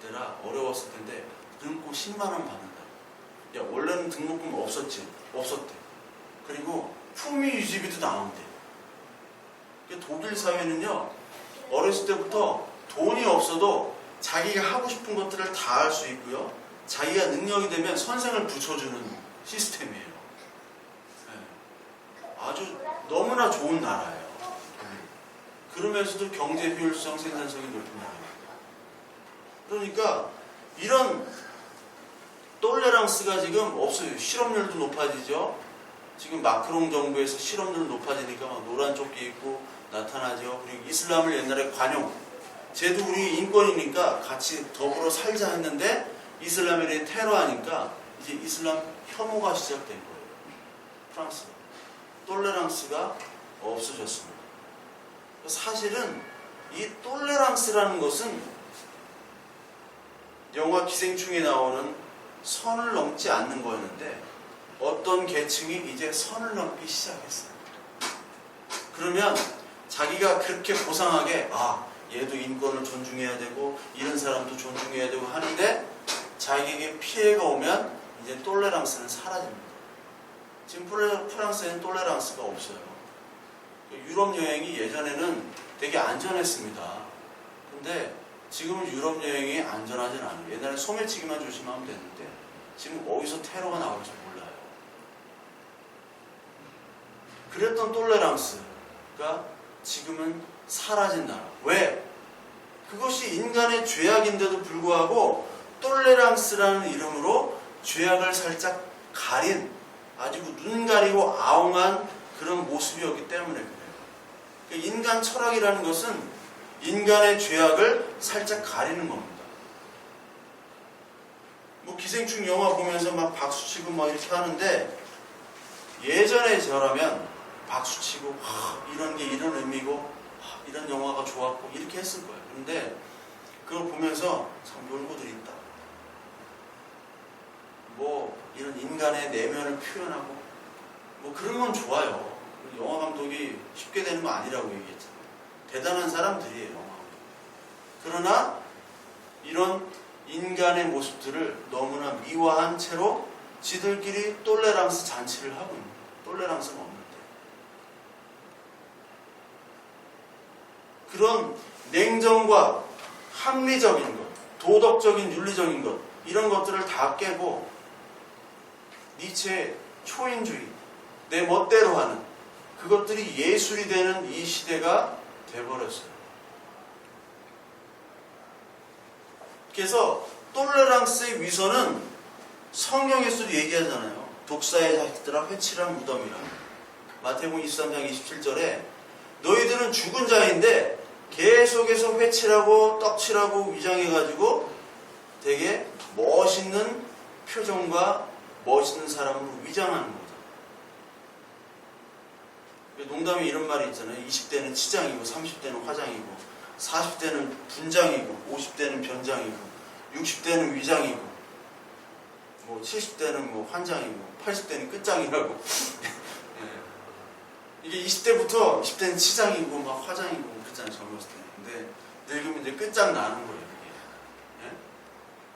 Speaker 1: 그때라 어려웠을 텐데 등록금 10만 원 받는다. 야 원래는 등록금 없었대. 그리고 품위 유지비도 나온대. 독일 사회는요 어렸을 때부터 돈이 없어도 자기가 하고 싶은 것들을 다 할 수 있고요. 자기가 능력이 되면 선생을 붙여주는 시스템이에요. 네. 너무나 좋은 나라예요. 그러면서도 경제 효율성, 생산성이 높은 나라입니다. 그러니까 이런 톨레랑스가 지금 없어요. 실업률도 높아지죠. 지금 마크롱 정부에서 실업률 높아지니까 막 노란 조끼 입고 나타나죠. 그리고 이슬람을 옛날에 관용, 쟤도 우리 인권이니까 같이 더불어 살자 했는데 이슬람에 테러하니까 이제 이슬람 혐오가 시작된 거예요. 프랑스 톨레랑스가 없어졌습니다. 사실은 이 톨레랑스라는 것은 영화 기생충에 나오는 선을 넘지 않는 거였는데 어떤 계층이 이제 선을 넘기 시작했어요. 그러면 자기가 그렇게 고상하게 얘도 인권을 존중해야 되고 이런 사람도 존중해야 되고 하는데 자기에게 피해가 오면 이제 톨레랑스는 사라집니다. 지금 프랑스에는 톨레랑스가 없어요. 유럽 여행이 예전에는 되게 안전했습니다. 근데 지금은 유럽 여행이 안전하진 않아요. 옛날에 소매치기만 조심하면 됐는데 지금 어디서 테러가 나올지 몰라요. 그랬던 톨레랑스가 지금은 사라진 나라. 왜? 그것이 인간의 죄악인데도 불구하고 톨레랑스라는 이름으로 죄악을 살짝 가린 아주 눈 가리고 아웅한 그런 모습이었기 때문에 그래요. 인간 철학이라는 것은 인간의 죄악을 살짝 가리는 겁니다. 뭐 기생충 영화 보면서 막 박수치고 막 이렇게 하는데 예전에 저라면 박수치고 이런 게 이런 의미고 이런 영화가 좋았고 이렇게 했을 거예요. 근데 그걸 보면서 참 놀고들 있다. 뭐 이런 인간의 내면을 표현하고 뭐 그런 건 좋아요. 영화 감독이 쉽게 되는 거 아니라고 얘기했잖아요. 대단한 사람들이에요. 영화 감독. 그러나 이런 인간의 모습들을 너무나 미화한 채로 지들끼리 톨레랑스 잔치를 하고 있는 거예요. 톨레랑스는 없는데. 그런 냉정과 합리적인 것, 도덕적인 윤리적인 것 이런 것들을 다 깨고 니체의 초인주의, 내 멋대로 하는 그것들이 예술이 되는 이 시대가 돼버렸어요. 그래서 톨레랑스의 위선은 성경에서도 얘기하잖아요. 독사의 자식들아 회칠한 무덤이라. 마태복음 23장 27절에 너희들은 죽은 자인데 계속해서 회칠하고 떡칠하고 위장해가지고 되게 멋있는 표정과 멋있는 사람으로 위장하는 거죠. 농담에 이런 말이 있잖아요. 20대는 치장이고 30대는 화장이고 40대는 분장이고 50대는 변장이고 60대는 위장이고 뭐 70대는 뭐 환장이고 80대는 끝장이라고. 이게 20대부터 20대는 치장이고 막 화장이고 그렇잖아요. 젊었을 때. 근데 늙으면 이제 끝장 나는 거예요. 이게. 예?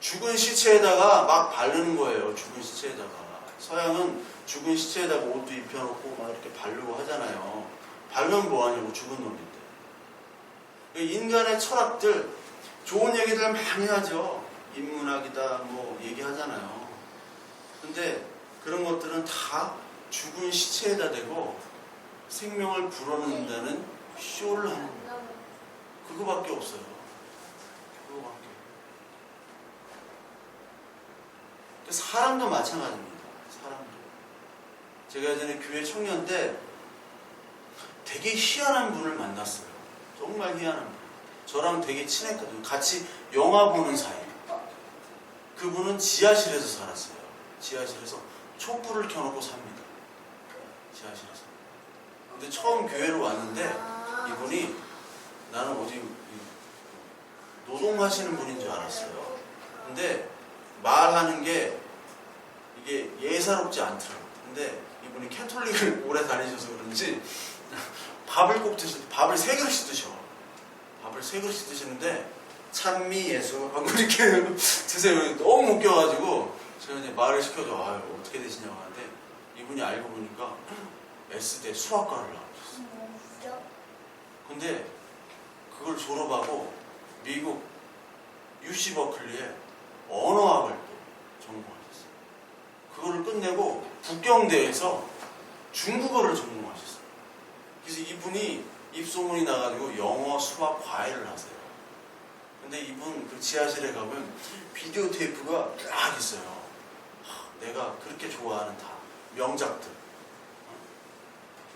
Speaker 1: 죽은 시체에다가 막 바르는 거예요. 죽은 시체에다가. 서양은 죽은 시체에다가 옷도 입혀놓고 막 이렇게 바르고 하잖아요. 바르면 뭐하냐고 죽은 놈인데. 인간의 철학들 좋은 얘기들 많이 하죠. 인문학이다 뭐 얘기하잖아요. 근데 그런 것들은 다 죽은 시체에다 대고 생명을 불어넣는다는 쇼를 하는 거예요. 그거밖에 없어요. 그거밖에. 사람도 마찬가지입니다. 사람도. 제가 예전에 교회 청년 때 되게 희한한 분을 만났어요. 정말 희한한 분. 저랑 되게 친했거든요. 같이 영화 보는 사이. 그분은 지하실에서 살았어요. 지하실에서 촛불을 켜놓고 삽니다. 지하실에서. 근데 처음 교회로 왔는데 이분이 나는 어디 노동하시는 분인 줄 알았어요. 근데 말하는 게 이게 예사롭지 않더라고요. 근데 이분이 캐톨릭을 오래 다니셔서 그런지 밥을 꼭 드셔. 밥을 3그릇씩 드셔. 밥을 3그릇씩 드시는데 찬미 예수 하고 이렇게 드세요. 너무 웃겨가지고 제가 이제 말을 시켜줘. 아유 어떻게 되시냐고 하는데 이분이 알고 보니까 S대 수학과를 나오셨어요. 근데 그걸 졸업하고 미국 UC 버클리에 언어학을 또 전공하셨어요. 그거를 끝내고 북경대에서 중국어를 전공하셨어요. 그래서 이분이 입소문이 나가지고 영어, 수학, 과외를 하세요. 근데 이분 그 지하실에 가면 비디오 테이프가 쫙 있어요. 내가 그렇게 좋아하는 다 명작들,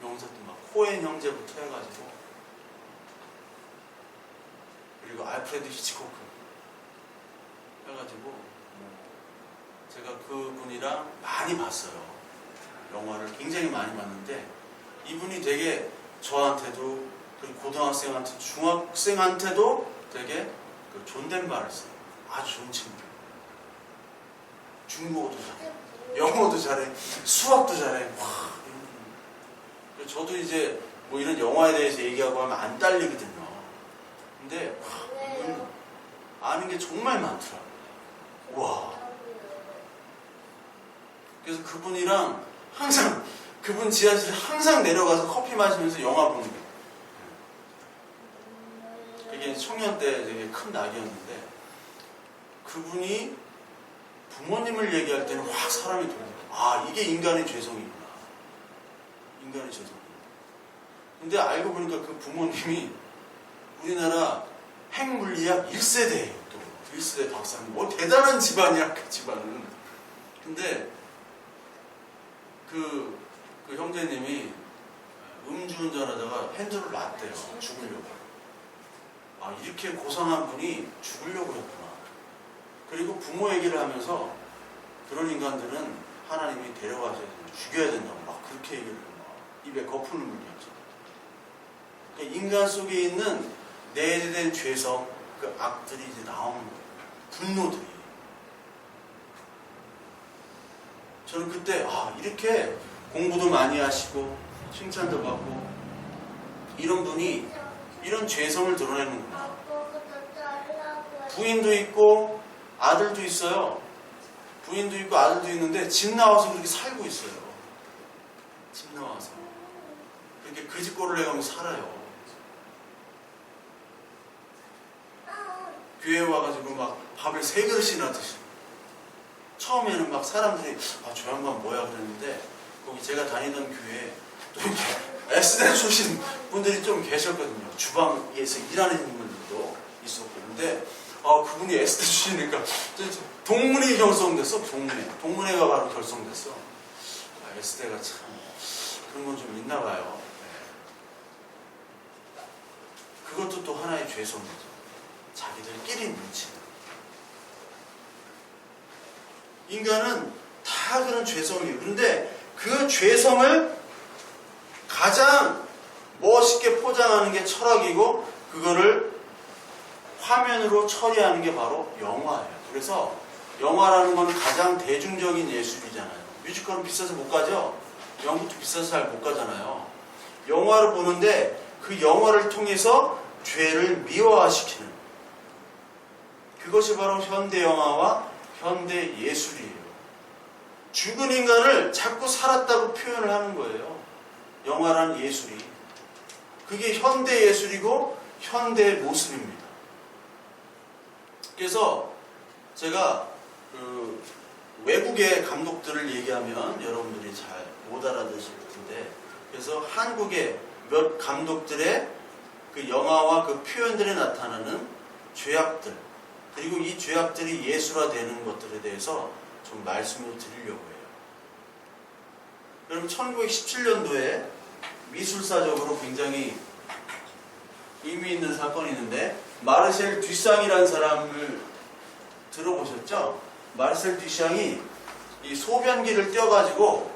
Speaker 1: 명작들 막 코엔 형제부터 해가지고, 그리고 알프레드 히치코크 해가지고 제가 그분이랑 많이 봤어요. 영화를 굉장히 많이 봤는데 이분이 되게 저한테도, 그리고 고등학생한테, 중학생한테도 되게 그 존댓말을 써요. 아주 좋은 친구. 중국어도 잘해, 영어도 잘해, 수학도 잘해. 와, 저도 이제 뭐 이런 영화에 대해서 얘기하고 하면 안 딸리거든요. 근데 이분 아는 게 정말 많더라고요. 와. 그래서 그분이랑 항상, 그분 지하실에 항상 내려가서 커피 마시면서 영화 보는 거예요. 그게 청년 때 되게 큰 낙이었는데, 그분이 부모님을 얘기할 때는 확 사람이 돌아요. 아, 이게 인간의 죄성이구나. 인간의 죄성이구나. 근데 알고 보니까 그 부모님이 우리나라 핵물리학 1세대예요. 또 1세대 박사님. 뭐 대단한 집안이야, 그 집안은. 근데 그 형제님이 음주운전하다가 핸들을 놨대요. 죽으려고. 아, 이렇게 고상한 분이 죽으려고 했구나. 그리고 부모 얘기를 하면서 그런 인간들은 하나님이 데려가셔야 된다, 죽여야 된다고 막 그렇게 얘기를 해요. 입에 거푸는 분이었죠. 그러니까 인간 속에 있는 내재된 죄성, 그 악들이 이제 나오는 거예요. 분노들이. 저는 그때 이렇게 공부도 많이 하시고 칭찬도 받고 이런 분이 이런 죄성을 드러내는구나. 부인도 있고 아들도 있어요. 부인도 있고 아들도 있는데 집 나와서 그렇게 살고 있어요. 집 나와서 그렇게 그 집 꼴을 내가면서 살아요. 교회 와가지고 막 밥을 3그릇이나 드시고, 처음에는 막 사람들이 저 양반 뭐야 그랬는데, 거기 제가 다니던 교회에 또 이렇게 S대 출신 분들이 좀 계셨거든요. 주방에서 일하는 분들도 있었고. 근데 그분이 S대 출신이니까 동문회 결성됐어. 동문회가 바로 결성됐어. S대가 참 그런 건 좀 있나 봐요. 그것도 또 하나의 죄성이죠. 자기들끼리 뭉치는. 인간은 다 그런 죄성이에요. 그런데 그 죄성을 가장 멋있게 포장하는 게 철학이고, 그거를 화면으로 처리하는 게 바로 영화예요. 그래서 영화라는 건 가장 대중적인 예술이잖아요. 뮤지컬은 비싸서 못 가죠? 영국도 비싸서 잘 못 가잖아요. 영화를 보는데 그 영화를 통해서 죄를 미화시키는, 그것이 바로 현대 영화와 현대 예술이에요. 죽은 인간을 자꾸 살았다고 표현을 하는 거예요. 영화라는 예술이. 그게 현대 예술이고 현대의 모습입니다. 그래서 제가 외국의 감독들을 얘기하면 여러분들이 잘 못 알아들으실 텐데, 그래서 한국의 몇 감독들의 그 영화와 그 표현들에 나타나는 죄악들, 그리고 이 죄악들이 예술화되는 것들에 대해서 좀 말씀을 드리려고 해요. 여러분, 1917년도에 미술사적으로 굉장히 의미 있는 사건이 있는데, 마르셀 듀샹이라는 사람을 들어보셨죠? 마르셀 듀샹이 이 소변기를 떼어가지고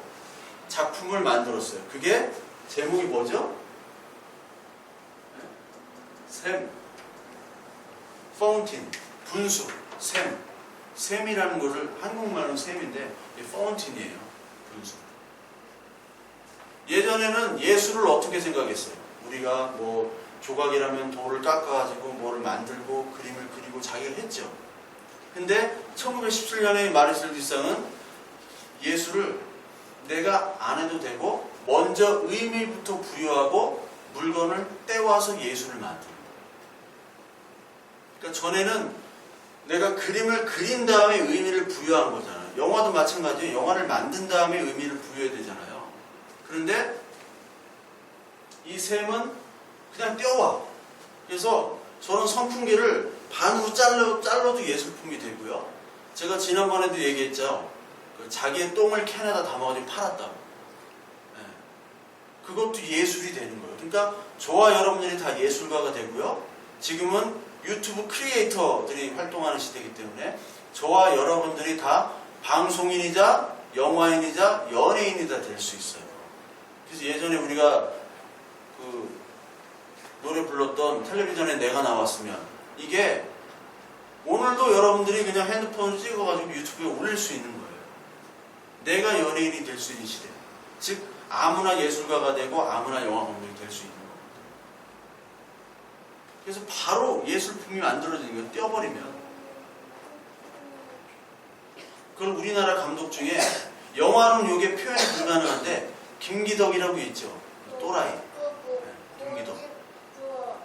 Speaker 1: 작품을 만들었어요. 그게 제목이 뭐죠? 샘, 파운틴, 분수, 샘. 샘이라는 거를 한국말로 샘인데 파운틴이에요. 분수. 예전에는 예술을 어떻게 생각했어요? 우리가 뭐 조각이라면 돌을 깎아가지고 뭐를 만들고 그림을 그리고 자기가 했죠. 근데 1917년에 마르셀 듀샹은 예술을 내가 안 해도 되고 먼저 의미부터 부여하고 물건을 떼와서 예술을 만드는 거예요. 그러니까 전에는 내가 그림을 그린 다음에 의미를 부여한 거잖아요. 영화도 마찬가지예요. 영화를 만든 다음에 의미를 부여해야 되잖아요. 그런데 이 샘은 그냥 떼어와. 그래서 저는 선풍기를 반으로 잘라도 예술품이 되고요. 제가 지난번에도 얘기했죠. 자기의 똥을 캔에다 담아가지고 팔았다고. 네. 그것도 예술이 되는 거예요. 그러니까 저와 여러분들이 다 예술가가 되고요. 지금은 유튜브 크리에이터들이 활동하는 시대이기 때문에 저와 여러분들이 다 방송인이자 영화인이자 연예인이자 될 수 있어요. 그래서 예전에 우리가 그 노래 불렀던 텔레비전에 내가 나왔으면 이게 오늘도 여러분들이 그냥 핸드폰을 찍어가지고 유튜브에 올릴 수 있는 거예요. 내가 연예인이 될 수 있는 시대. 즉 아무나 예술가가 되고 아무나 영화 감독이 될 수 있는 겁니다. 그래서 바로 예술품이 만들어지는 걸 떼어버리면 그걸 우리나라 감독 중에 영화로는 이게 표현이 불가능한데 김기덕이라고 있죠. 또라이. 네, 김기덕.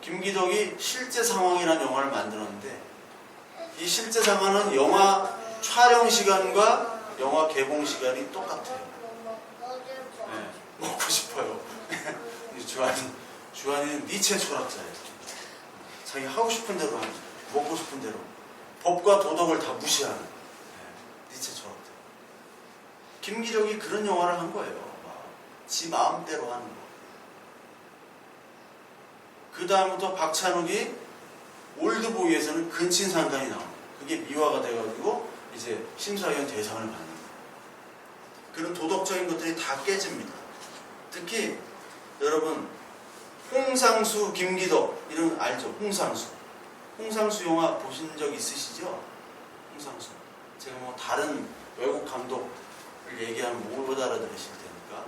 Speaker 1: 김기덕이 실제 상황이라는 영화를 만들었는데 이 실제 상황은 영화 촬영 시간과 영화 개봉 시간이 똑같아요. 네, 먹고 싶어요. 주한이는 니체 철학자예요. 자기 하고 싶은 대로 하는, 먹고 싶은 대로. 법과 도덕을 다 무시하는 니체 철학자. 김기덕이 그런 영화를 한 거예요. 지 마음대로 하는 거. 그 다음부터 박찬욱이 올드보이에서는 근친상간이 나옵니다. 그게 미화가 돼가지고 이제 심사위원 대상을 받는 거예요. 그런 도덕적인 것들이 다 깨집니다. 특히 여러분 홍상수, 김기덕 이런 알죠? 홍상수 영화 보신 적 있으시죠? 홍상수. 제가 뭐 다른 외국 감독을 얘기하면 못 알아들으실 테니까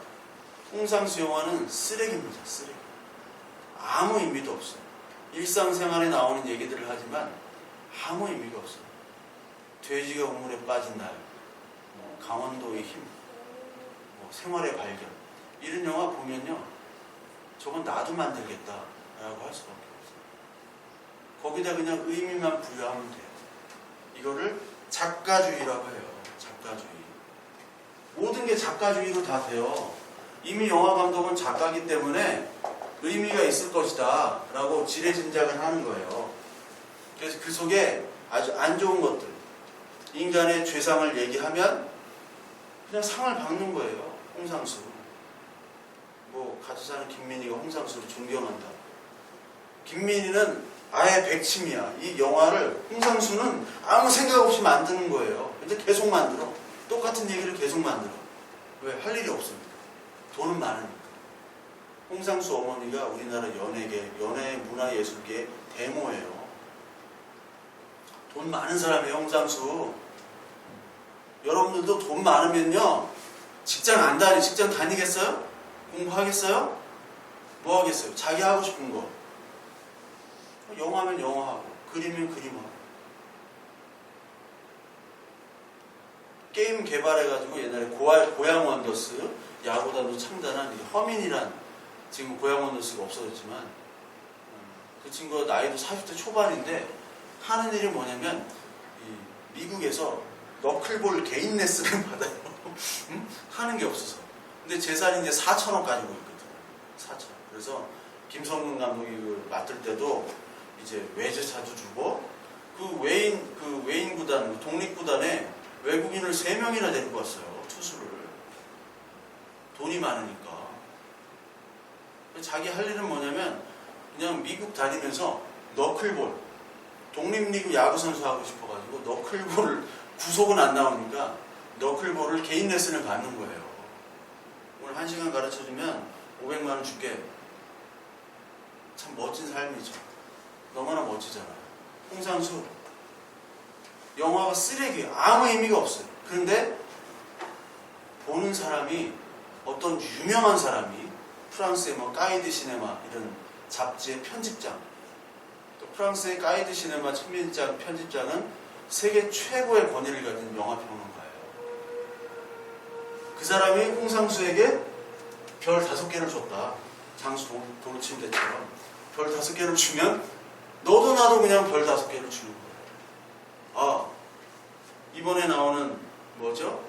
Speaker 1: 홍상수 영화는 쓰레기입니다. 쓰레기. 아무 의미도 없어요. 일상생활에 나오는 얘기들을 하지만 아무 의미가 없어요. 돼지가 우물에 빠진 날, 강원도의 힘, 생활의 발견 이런 영화 보면요 저건 나도 만들겠다라고 할 수밖에 없어요. 거기다 그냥 의미만 부여하면 돼요. 이거를 작가주의라고 해요. 작가주의. 모든 게 작가주의로 다 돼요. 이미 영화 감독은 작가이기 때문에 의미가 있을 것이다 라고 지레짐작을 하는 거예요. 그래서 그 속에 아주 안 좋은 것들, 인간의 죄상을 얘기하면 그냥 상을 받는 거예요. 홍상수. 같이 사는 김민희가 홍상수를 존경한다. 김민희는 아예 백침이야. 이 영화를 홍상수는 아무 생각 없이 만드는 거예요. 근데 계속 만들어. 똑같은 얘기를 계속 만들어. 왜? 할 일이 없으니까. 돈은 많으니까. 홍상수 어머니가 우리나라 연예 문화예술계의 데모예요. 돈 많은 사람이에요, 홍상수. 여러분들도 돈 많으면요, 직장 다니겠어요? 공부하겠어요? 뭐 하겠어요? 자기 하고 싶은 거. 영화면 영화하고, 그림면 그림하고. 게임 개발해가지고 옛날에 고양 원더스, 야구단도 창단한 허민이란, 지금 고양 원더스가 없어졌지만, 그 친구가 나이도 40대 초반인데, 하는 일이 뭐냐면, 미국에서 너클볼 개인 레슨을 받아요. 하는 게 없어서. 근데 재산이 이제 4천원 가지고 있거든. 4천. 그래서 김성근 감독이 맡을 때도 이제 외제차도 주고 그 외인 구단, 독립구단에 외국인을 3명이나 데리고 왔어요. 투수를. 돈이 많으니까. 자기 할 일은 뭐냐면 그냥 미국 다니면서 너클볼, 독립리그 야구선수 하고 싶어가지고 너클볼을 구속은 안 나오니까 너클볼을 개인 레슨을 받는 거예요. 오늘 1시간 가르쳐주면 500만원 줄게. 참 멋진 삶이죠. 너무나 멋지잖아요. 홍상수. 영화가 쓰레기예요. 아무 의미가 없어요. 그런데 보는 사람이 어떤 유명한 사람이 프랑스의 까이드 시네마 이런 잡지의 편집장, 또 프랑스의 까이드 시네마 편집장은 세계 최고의 권위를 가진 영화평론가예요. 그 사람이 홍상수에게 별 5개를 줬다. 장수 돌침대처럼 별 5개를 주면 너도 나도 그냥 별 5개를 주는 거예요. 이번에 나오는 뭐죠?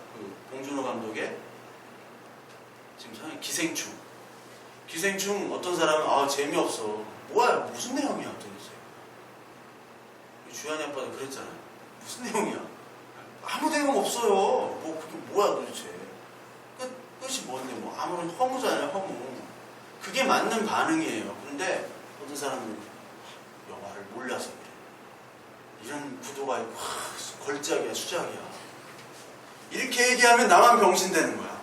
Speaker 1: 봉준호 감독의 지금 기생충 기생충 어떤 사람은 재미없어. 뭐야 무슨 내용이야 도대체. 주한이 아빠도 그랬잖아요. 무슨 내용이야. 아무 내용 없어요. 뭐 그게 뭐야 도대체. 끝이 뭔데 뭐 아무런 허무잖아요. 허무. 그게 맞는 반응이에요. 그런데 어떤 사람은 영화를 몰라서 그래. 이런 구도가 있고 걸작이야 수작이야. 이렇게 얘기하면 나만 병신되는 거야.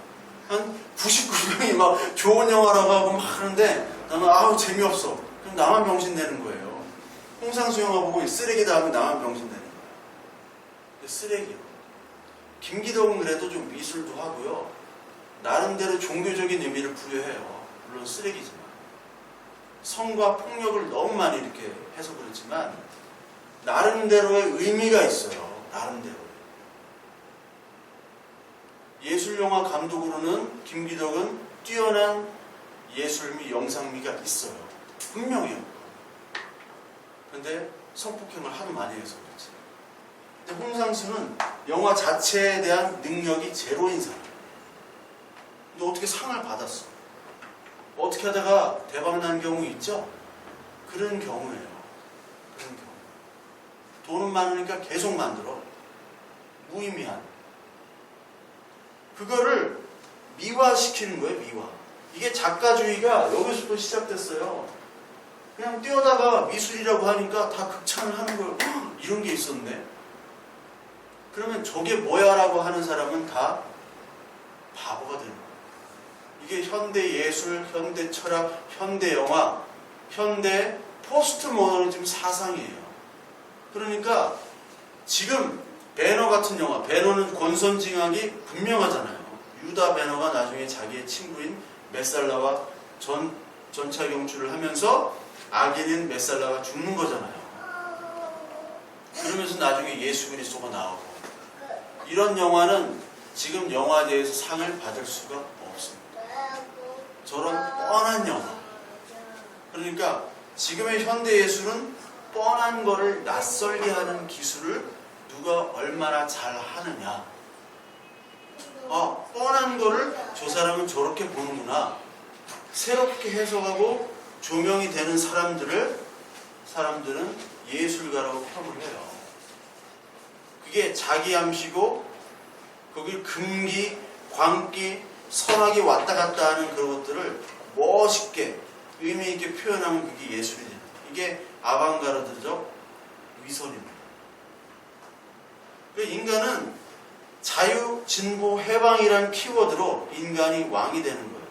Speaker 1: 한 99명이 막 좋은 영화라고 하고 막 하는데 나는 재미없어. 그럼 나만 병신되는 거예요. 홍상수 영화 보고 쓰레기다 하면 나만 병신되는 거야. 쓰레기요. 김기덕은 그래도 좀 미술도 하고요. 나름대로 종교적인 의미를 부여해요. 물론 쓰레기지만. 성과 폭력을 너무 많이 이렇게 해서 그렇지만 나름대로의 의미가 있어요. 나름대로. 예술영화 감독으로는 김기덕은 뛰어난 예술미, 영상미가 있어요. 분명해요. 근데 성폭행을 하도 많이 해서 그렇지. 근데 홍상수는 영화 자체에 대한 능력이 제로인 사람. 근데 어떻게 상을 받았어? 어떻게 하다가 대박난 경우 있죠? 그런 경우예요. 그런 경우. 돈은 많으니까 계속 만들어. 무의미한. 그거를 미화시키는 거예요, 미화. 이게 작가주의가 여기서도 시작됐어요. 그냥 뛰어다가 미술이라고 하니까 다 극찬을 하는 거예요. 이런 게 있었네. 그러면 저게 뭐야 라고 하는 사람은 다 바보가 되는 거예요. 이게 현대 예술, 현대 철학, 현대 영화, 현대 포스트 모더니즘 사상이에요. 그러니까 지금 배너 같은 영화, 배너는 권선징악이 분명하잖아요. 유다 배너가 나중에 자기의 친구인 메살라와 전차 경주를 하면서 악인인 메살라가 죽는 거잖아요. 그러면서 나중에 예수 그리스도가 나오고. 이런 영화는 지금 영화제에서 상을 받을 수가 없습니다. 저런 뻔한 영화. 그러니까 지금의 현대 예술은 뻔한 거를 낯설게 하는 기술을 누가 얼마나 잘 하느냐. 뻔한 거를 저 사람은 저렇게 보는구나. 새롭게 해석하고 조명이 되는 사람들은 예술가라고 평을 해요. 그게 자기 암시고 거기 금기, 광기, 선악이 왔다 갔다 하는 그런 것들을 멋있게 의미 있게 표현하면 그게 예술이 됩니다. 이게 아방가르드적 위선입니다. 인간은 자유, 진보, 해방이란 키워드로 인간이 왕이 되는 거예요.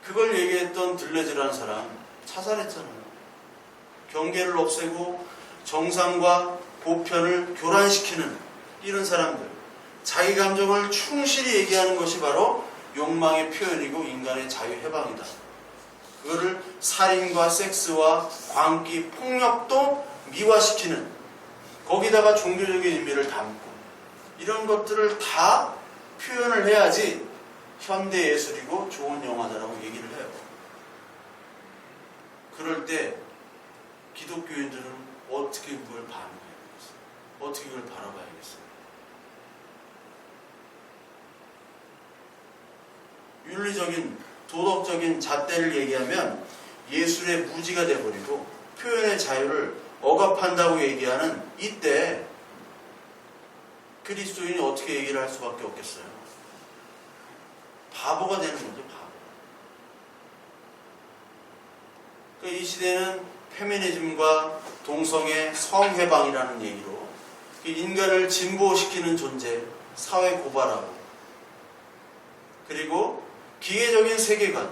Speaker 1: 그걸 얘기했던 들레즈라는 사람 자살했잖아요. 경계를 없애고 정상과 보편을 교란시키는 이런 사람들. 자기 감정을 충실히 얘기하는 것이 바로 욕망의 표현이고 인간의 자유 해방이다. 그거를 살인과 섹스와 광기, 폭력도 미화시키는, 거기다가 종교적인 의미를 담고 이런 것들을 다 표현을 해야지 현대 예술이고 좋은 영화다라고 얘기를 해요. 그럴 때 기독교인들은 어떻게 그걸 반응해야겠어요? 어떻게 그걸 바라봐야겠어요? 윤리적인, 도덕적인 잣대를 얘기하면 예술의 무지가 돼버리고 표현의 자유를 억압한다고 얘기하는 이때 그리스도인이 어떻게 얘기를 할 수밖에 없겠어요? 바보가 되는 거죠, 바보. 그러니까 이 시대는 페미니즘과 동성애, 성해방이라는 얘기로 인간을 진보시키는 존재, 사회 고발하고, 그리고 기계적인 세계관,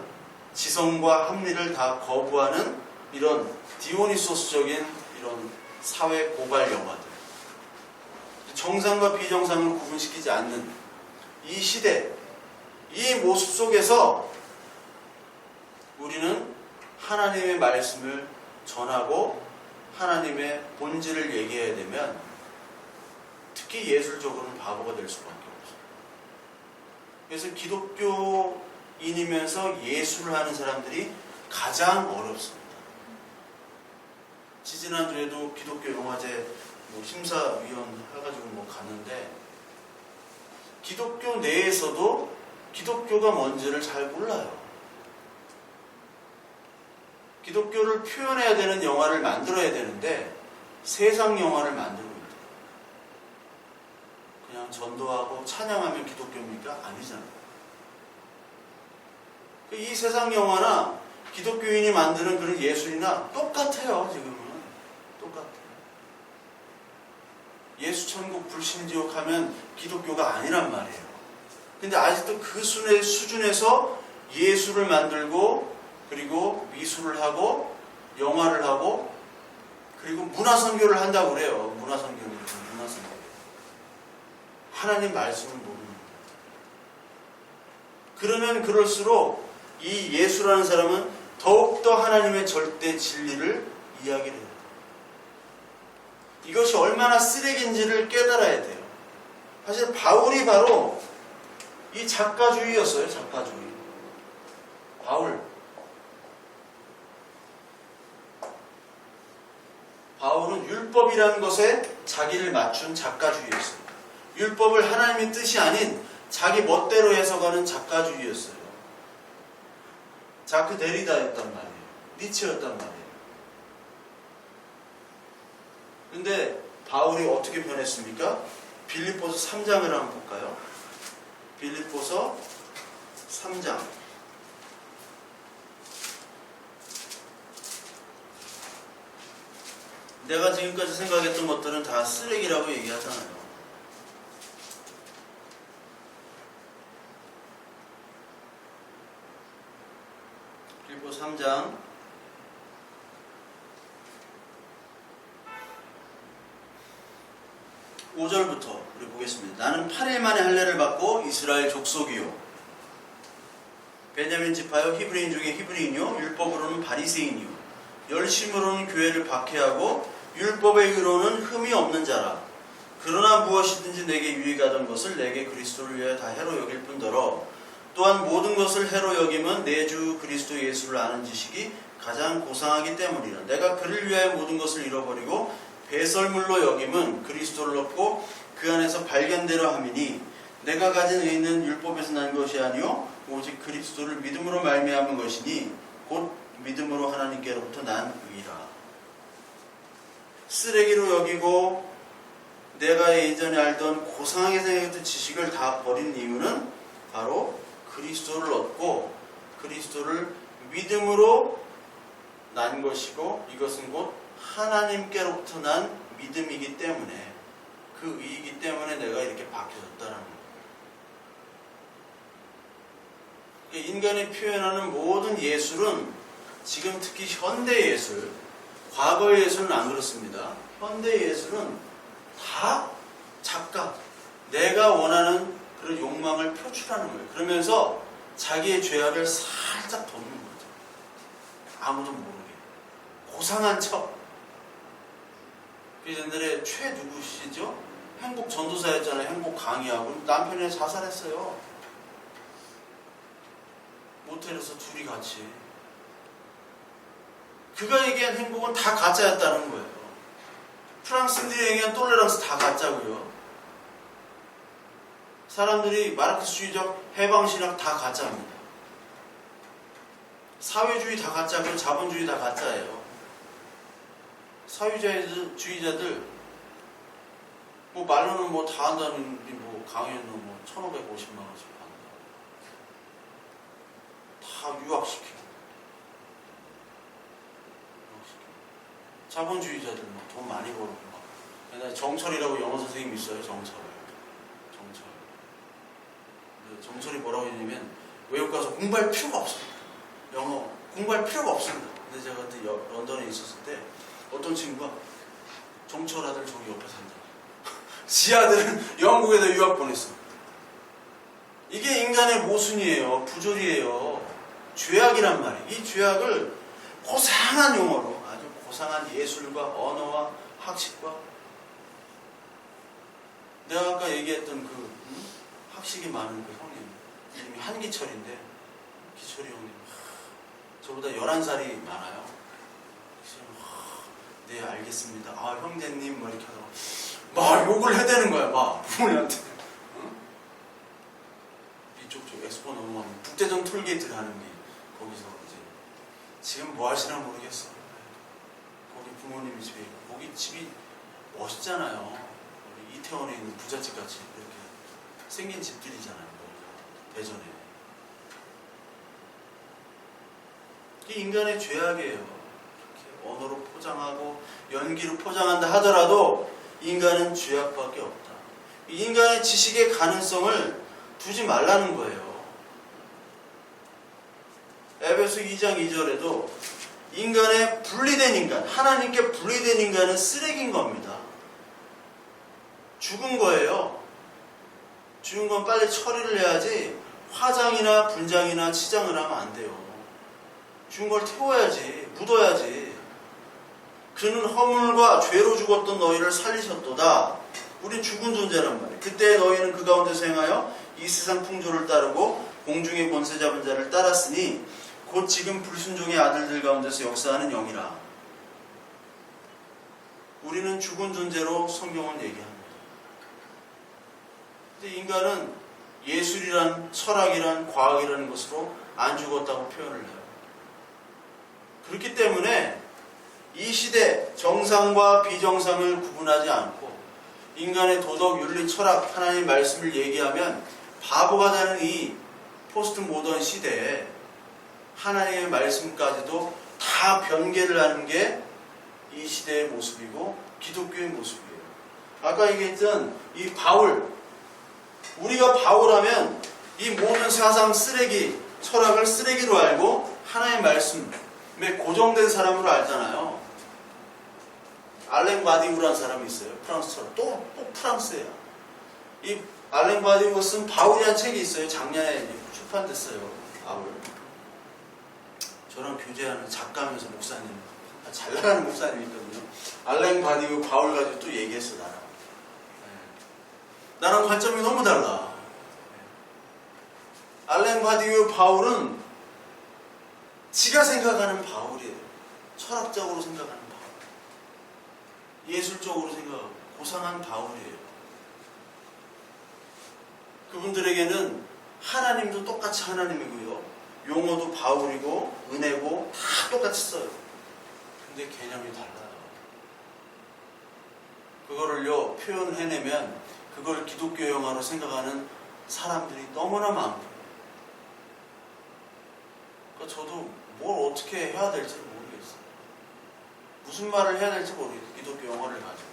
Speaker 1: 지성과 합리를 다 거부하는 이런 디오니소스적인 이런 사회 고발 영화들, 정상과 비정상을 구분시키지 않는 이 시대, 이 모습 속에서 우리는 하나님의 말씀을 전하고 하나님의 본질을 얘기해야 되면 특히 예술적으로는 바보가 될 수밖에 없어요. 그래서 기독교인이면서 예술을 하는 사람들이 가장 어렵습니다. 지지난주에도 기독교 영화제 심사위원 해가지고 갔는데 기독교 내에서도 기독교가 뭔지를 잘 몰라요. 기독교를 표현해야 되는 영화를 만들어야 되는데 세상 영화를 만들고 있다. 그냥 전도하고 찬양하면 기독교입니까? 아니잖아요. 이 세상 영화나 기독교인이 만드는 그런 예술이나 똑같아요. 지금은 똑같아요. 예수 천국 불신 지옥 하면 기독교가 아니란 말이에요. 근데 아직도 그 수준에서 예술을 만들고 그리고 미술을 하고 영화를 하고 그리고 문화선교를 한다고 그래요. 문화선교. 하나님 말씀을 모르는 거예요. 그러면 그럴수록 이 예수라는 사람은 더욱더 하나님의 절대 진리를 이야기를 해요. 이것이 얼마나 쓰레기인지를 깨달아야 돼요. 사실 바울이 바로 이 작가주의였어요. 작가주의. 바울은 율법이라는 것에 자기를 맞춘 작가주의였어요. 율법을 하나님의 뜻이 아닌 자기 멋대로 해석하는 작가주의였어요. 자크 데리다였단 말이에요. 니체였단 말이에요. 근데 바울이 어떻게 변했습니까? 빌립보서 3장을 한번 볼까요? 빌립보서 3장. 내가 지금까지 생각했던 것들은 다 쓰레기라고 얘기하잖아요. 빌립보 3장 5절부터 우리 보겠습니다. 나는 8일 만에 할례를 받고 이스라엘 족속이요 베냐민 지파요 히브리인 중에 히브리인이요 율법으로는 바리새인이요 열심으로는 교회를 박해하고 율법의 의로는 흠이 없는 자라. 그러나 무엇이든지 내게 유익하던 것을 내게 그리스도를 위하여 다 해로 여길 뿐더러 또한 모든 것을 해로 여기면 내 주 그리스도 예수를 아는 지식이 가장 고상하기 때문이라. 내가 그를 위하여 모든 것을 잃어버리고 배설물로 여김은 그리스도를 얻고 그 안에서 발견대로 함이니 내가 가진 의는 율법에서 난 것이 아니요 오직 그리스도를 믿음으로 말미암은 것이니 곧 믿음으로 하나님께로부터 난 의라. 쓰레기로 여기고 내가 예전에 알던 고상하게 생각했던 지식을 다 버린 이유는 바로 그리스도를 얻고 그리스도를 믿음으로 난 것이고 이것은 곧 하나님께로부터 난 믿음이기 때문에 그 의이기 때문에 내가 이렇게 바뀌어졌다는 거예요. 인간이 표현하는 모든 예술은 지금 특히 현대 예술, 과거의 예술은 안 그렇습니다. 현대 예술은 다 작가, 내가 원하는 그런 욕망을 표출하는 거예요. 그러면서 자기의 죄악을 살짝 덮는 거죠. 아무도 모르게. 고상한 척. 옛날에 최 누구시죠? 행복 전도사였잖아요. 행복 강의하고 남편이 자살했어요. 모텔에서 둘이 같이. 그가 얘기한 행복은 다 가짜였다는 거예요. 프랑스인들이 얘기한 똘레랑스 다 가짜고요. 사람들이 마르크스주의적 해방신학 다 가짜입니다. 사회주의 다 가짜고요. 자본주의 다 가짜예요. 사회주의자들 뭐 말로는 뭐 다 한다는데 뭐 강의는 뭐 1,550만 원씩 받는다. 다 유학시키고. 자본주의자들 막 돈 많이 벌고 막. 옛날에 정철이라고 영어 선생님 있어요. 정철. 정철이 뭐라고 했냐면 외국 가서 공부할 필요가 없습니다. 영어 공부할 필요가 없습니다. 근데 제가 그때 런던에 있었을 때 어떤 친구가 정철 아들 저기 옆에 산다. 지 아들은 영국에다 유학 보냈어. 이게 인간의 모순이에요. 부조리예요. 죄악이란 말이에요. 이 죄악을 고상한 용어로 아주 고상한 예술과 언어와 학식과 내가 아까 얘기했던 그 학식이 많은 그 형님 이름이 한기철인데 기철이 형님 저보다 11살이 많아요. 네 알겠습니다. 아 형제님 뭐 이렇게 하다가 막 욕을 해대는 거야. 막 부모님한테. 이쪽 엑스포 넘어가면 북대전 톨게이트 가는 게 거기서 이제 지금 뭐 하시나 모르겠어. 거기 부모님이 집에 있고, 거기 집이 멋있잖아요. 우리 이태원에 있는 부잣집 같이 이렇게 생긴 집들이잖아요. 대전에. 이게 인간의 죄악이에요. 이렇게 언어로 포장하고 연기로 포장한다 하더라도 인간은 죄악밖에 없다. 인간의 지식의 가능성을 두지 말라는 거예요. 에베소 2장 2절에도 인간의 분리된 인간, 하나님께 분리된 인간은 쓰레기인 겁니다. 죽은 거예요. 죽은 건 빨리 처리를 해야지 화장이나 분장이나 치장을 하면 안 돼요. 죽은 걸 태워야지, 묻어야지. 그는 허물과 죄로 죽었던 너희를 살리셨도다. 우린 죽은 존재란 말이에요. 그때 너희는 그 가운데서 행하여 이 세상 풍조를 따르고 공중의 권세 잡은 자를 따랐으니 곧 지금 불순종의 아들들 가운데서 역사하는 영이라. 우리는 죽은 존재로 성경은 얘기합니다. 근데 인간은 예술이란, 철학이란, 과학이라는 것으로 안 죽었다고 표현을 해요. 그렇기 때문에 이 시대 정상과 비정상을 구분하지 않고 인간의 도덕, 윤리, 철학, 하나님의 말씀을 얘기하면 바보가 되는 이 포스트 모던 시대에 하나님의 말씀까지도 다 변개를 하는 게 이 시대의 모습이고 기독교의 모습이에요. 아까 얘기했던 이 바울, 우리가 바울하면 이 모든 사상 쓰레기, 철학을 쓰레기로 알고 하나님의 말씀에 고정된 사람으로 알잖아요. 알랭 바디우라는 사람이 있어요. 프랑스처럼. 또 프랑스예요. 이 알랭 바디우가 쓴 바울이라는 책이 있어요. 작년에 출판됐어요. 바울. 저랑 교제하는 작가면서 목사님, 잘 나가는 목사님이거든요. 알랭 바디우 바울 가지고 또 얘기했어, 나랑. 나랑 관점이 너무 달라. 알랭 바디우 바울은 지가 생각하는 바울이에요. 철학적으로 생각하는 바울. 예술적으로 생각하고 고상한 바울이에요. 그분들에게는 하나님도 똑같이 하나님이고요. 용어도 바울이고 은혜고 다 똑같이 써요. 근데 개념이 달라요. 그거를요 표현해내면 그걸 기독교 영화로 생각하는 사람들이 너무나 많고, 그러니까 저도 뭘 어떻게 해야 될지 모르겠어요. 무슨 말을 해야 될지 모르겠어요. 기독교 영화를 가지고.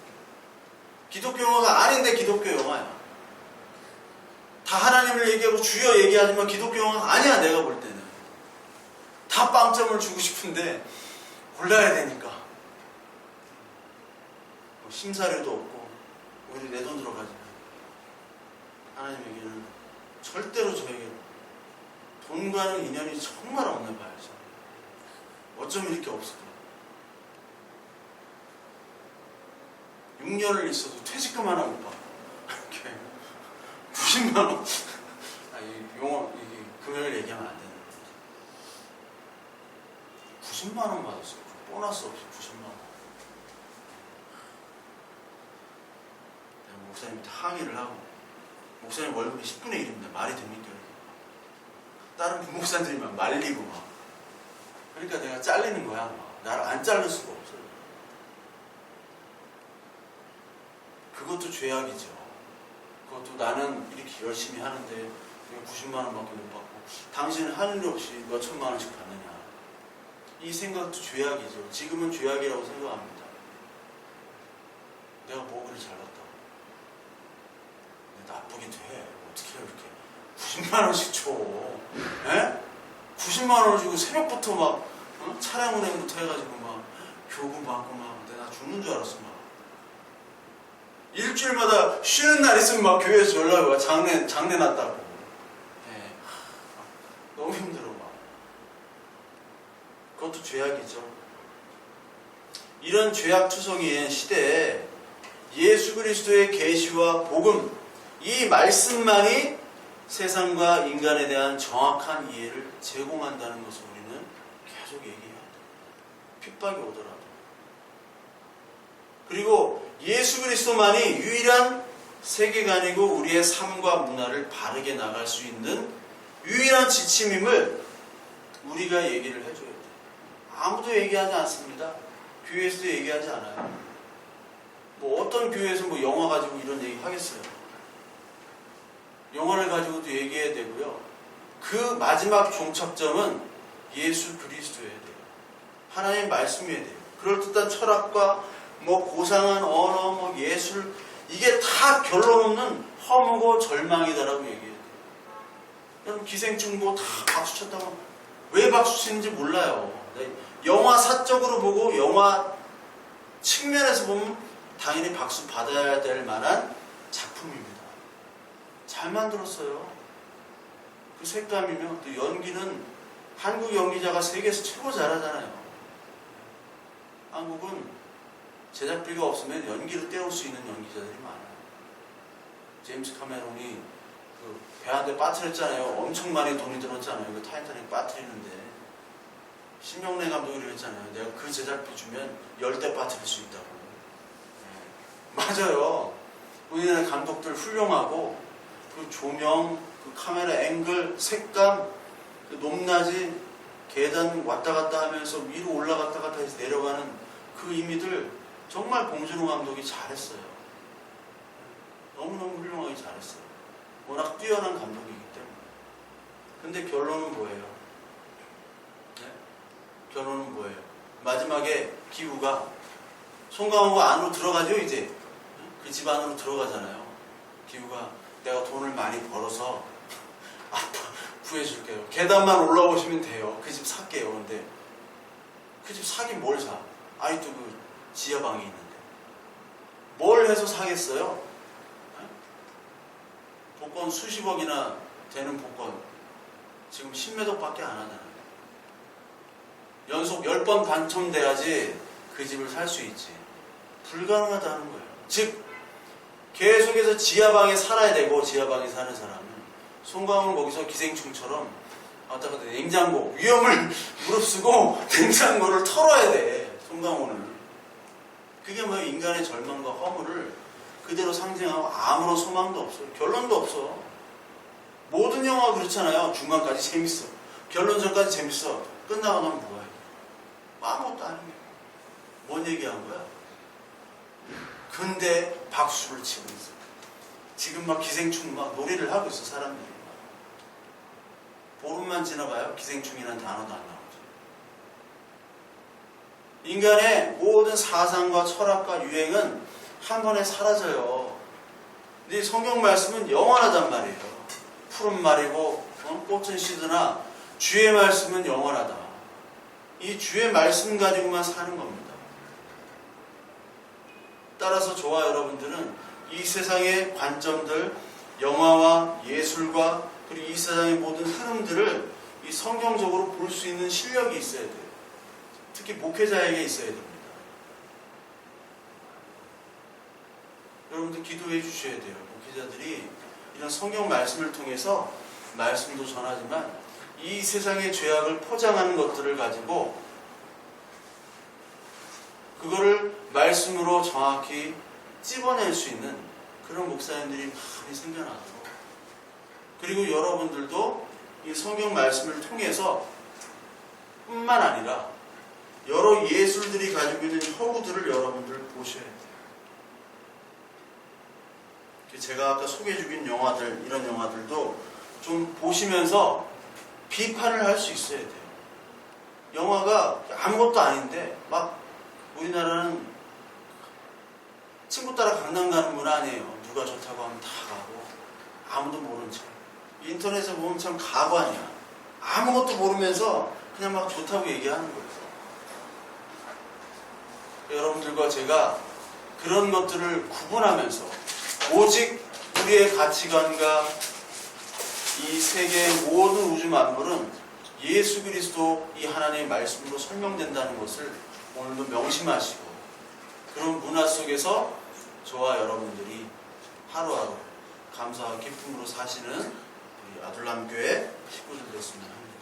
Speaker 1: 기독교 영화가 아닌데 기독교 영화야. 다 하나님을 얘기하고 주여 얘기하지만 기독교 영화가 아니야. 내가 볼 때는 다 빵점을 주고 싶은데 골라야 되니까 뭐 심사료도 없고 우리 내 돈 들어가지. 하나님에게는 절대로 저에게 돈과는 인연이 정말 없나 봐요. 어쩜 이렇게 없을까? 6년을 있어도 퇴직금 하나 못 받고 이렇게 90만 원. 이 용어, 이 금액을 얘기하면 안 되는 거예요. 90만 원 받았어요. 보너스 없이 90만 원. 내가 목사님한테 항의를 하고, 목사님 월급이 10분의 1입니다. 말이 됩니까? 다른 부목사님들이만 말리고 막. 그러니까 내가 잘리는 거야. 막. 나를 안 자를 수가 없어요. 그것도 죄악이죠. 그것도 나는 이렇게 열심히 하는데 90만 원밖에 못 받고 당신은 하는 일 없이 몇 천만 원씩 받느냐. 이 생각도 죄악이죠. 지금은 죄악이라고 생각합니다. 내가 뭐 그리 잘났다고. 나쁘게 돼. 어떻게 이렇게 90만 원씩 줘. 에? 90만 원을 주고 새벽부터 막 차량 운행부터 해가지고 막 교금 받고 막 내가 죽는 줄 알았어. 막 일주일마다 쉬는 날 있으면 막 교회에서 연락이 와. 장례 났다고. 네. 너무 힘들어. 막. 그것도 죄악이죠. 이런 죄악투성이인 시대에 예수 그리스도의 계시와 복음, 이 말씀만이 세상과 인간에 대한 정확한 이해를 제공한다는 것을 우리는 계속 얘기해야 돼요. 핍박이 오더라도. 그리고 예수 그리스도만이 유일한 세계관이고 우리의 삶과 문화를 바르게 나갈 수 있는 유일한 지침임을 우리가 얘기를 해줘야 돼요. 아무도 얘기하지 않습니다. 교회에서도 얘기하지 않아요. 뭐 어떤 교회에서 뭐 영화 가지고 이런 얘기 하겠어요. 영화를 가지고도 얘기해야 되고요. 그 마지막 종착점은 예수 그리스도여야 돼요. 하나님의 말씀이어야 돼요. 그럴듯한 철학과 뭐 고상한 언어, 뭐 예술, 이게 다 결론 없는 허무고 절망이다라고 얘기해야 돼요. 여러분 기생충 뭐 다 박수 쳤다고 왜 박수 치는지 몰라요. 영화 사적으로 보고 영화 측면에서 보면 당연히 박수 받아야 될 만한 작품입니다. 잘 만들었어요. 그 색감이며 또 연기는 한국 연기자가 세계에서 최고 잘하잖아요. 한국은 제작비가 없으면 연기를 때울 수 있는 연기자들이 많아요. 제임스 카메론이 그 배한테 빠뜨렸잖아요. 엄청 많이 돈이 들었잖아요. 그 타이타닉 빠뜨리는데 신명래 감독이 그랬잖아요. 내가 그 제작비 주면 10대 빠뜨릴 수 있다고. 네. 맞아요. 우리나라 감독들 훌륭하고 그 조명, 그 카메라 앵글, 색감, 그 높낮이, 계단 왔다 갔다 하면서 위로 올라갔다 갔다 해서 내려가는 그 의미들 정말 봉준호 감독이 잘했어요. 너무너무 훌륭하게 잘했어요. 워낙 뛰어난 감독이기 때문에. 근데 결론은 뭐예요? 네? 결론은 뭐예요? 마지막에 기우가 송강호가 안으로 들어가죠 이제. 그 집 안으로 들어가잖아요. 기우가 내가 돈을 많이 벌어서 아빠 구해줄게요. 계단만 올라오시면 돼요. 그 집 살게요. 근데 그 집 사긴 뭘 사? 아직도 그 지하방이 있는데 뭘 해서 사겠어요? 복권 수십억이나 되는 복권 지금 10몇 억밖에 안 하잖아요. 연속 10번 당첨돼야지 그 집을 살 수 있지. 불가능하다는 거예요. 즉 계속해서 지하방에 살아야 되고, 지하방에 사는 사람은 송강호는 거기서 기생충처럼 왔다 갔다 냉장고 위험을 무릅쓰고 냉장고를 털어야 돼. 송강호는 그게 뭐 인간의 절망과 허물을 그대로 상징하고 아무런 소망도 없어요. 결론도 없어. 모든 영화가 그렇잖아요. 중간까지 재밌어. 결론 전까지 재밌어. 끝나고 나면 뭐야? 아무것도 아닌 거야. 뭔 얘기한 거야? 근데 박수를 치고 있어. 지금 막 기생충 막 놀이를 하고 있어, 사람들이. 보름만 지나봐요. 기생충이라는 단어도 안 나오죠. 인간의 모든 사상과 철학과 유행은 한 번에 사라져요. 근데 성경 말씀은 영원하단 말이에요. 푸른 말이고 꽃은 시드나 주의 말씀은 영원하다. 이 주의 말씀 가지고만 사는 겁니다. 따라서 저와 여러분들은 이 세상의 관점들, 영화와 예술과 그리고 이 세상의 모든 흐름들을 이 성경적으로 볼 수 있는 실력이 있어야 돼요. 특히 목회자에게 있어야 됩니다. 여러분들 기도해 주셔야 돼요. 목회자들이 이런 성경 말씀을 통해서 말씀도 전하지만 이 세상의 죄악을 포장하는 것들을 가지고 그거를 말씀으로 정확히 찝어낼 수 있는 그런 목사님들이 많이 생겨나도록, 그리고 여러분들도 이 성경 말씀을 통해서 뿐만 아니라 여러 예술들이 가지고 있는 허구들을 여러분들 보셔야 돼요. 제가 아까 소개해드린 영화들, 이런 영화들도 좀 보시면서 비판을 할 수 있어야 돼요. 영화가 아무것도 아닌데 막 우리나라는 친구 따라 강남 가는 문화 아니에요. 누가 좋다고 하면 다 가고 아무도 모르는 척. 인터넷에 보면 참 가관이야. 아무것도 모르면서 그냥 막 좋다고 얘기하는 거예요. 여러분들과 제가 그런 것들을 구분하면서 오직 우리의 가치관과 이 세계의 모든 우주 만물은 예수 그리스도 이 하나님의 말씀으로 설명된다는 것을 오늘도 명심하시고, 그런 문화 속에서 저와 여러분들이 하루하루 감사와 기쁨으로 사시는 우리 아둘람교회 식구들 됐으면 합니다.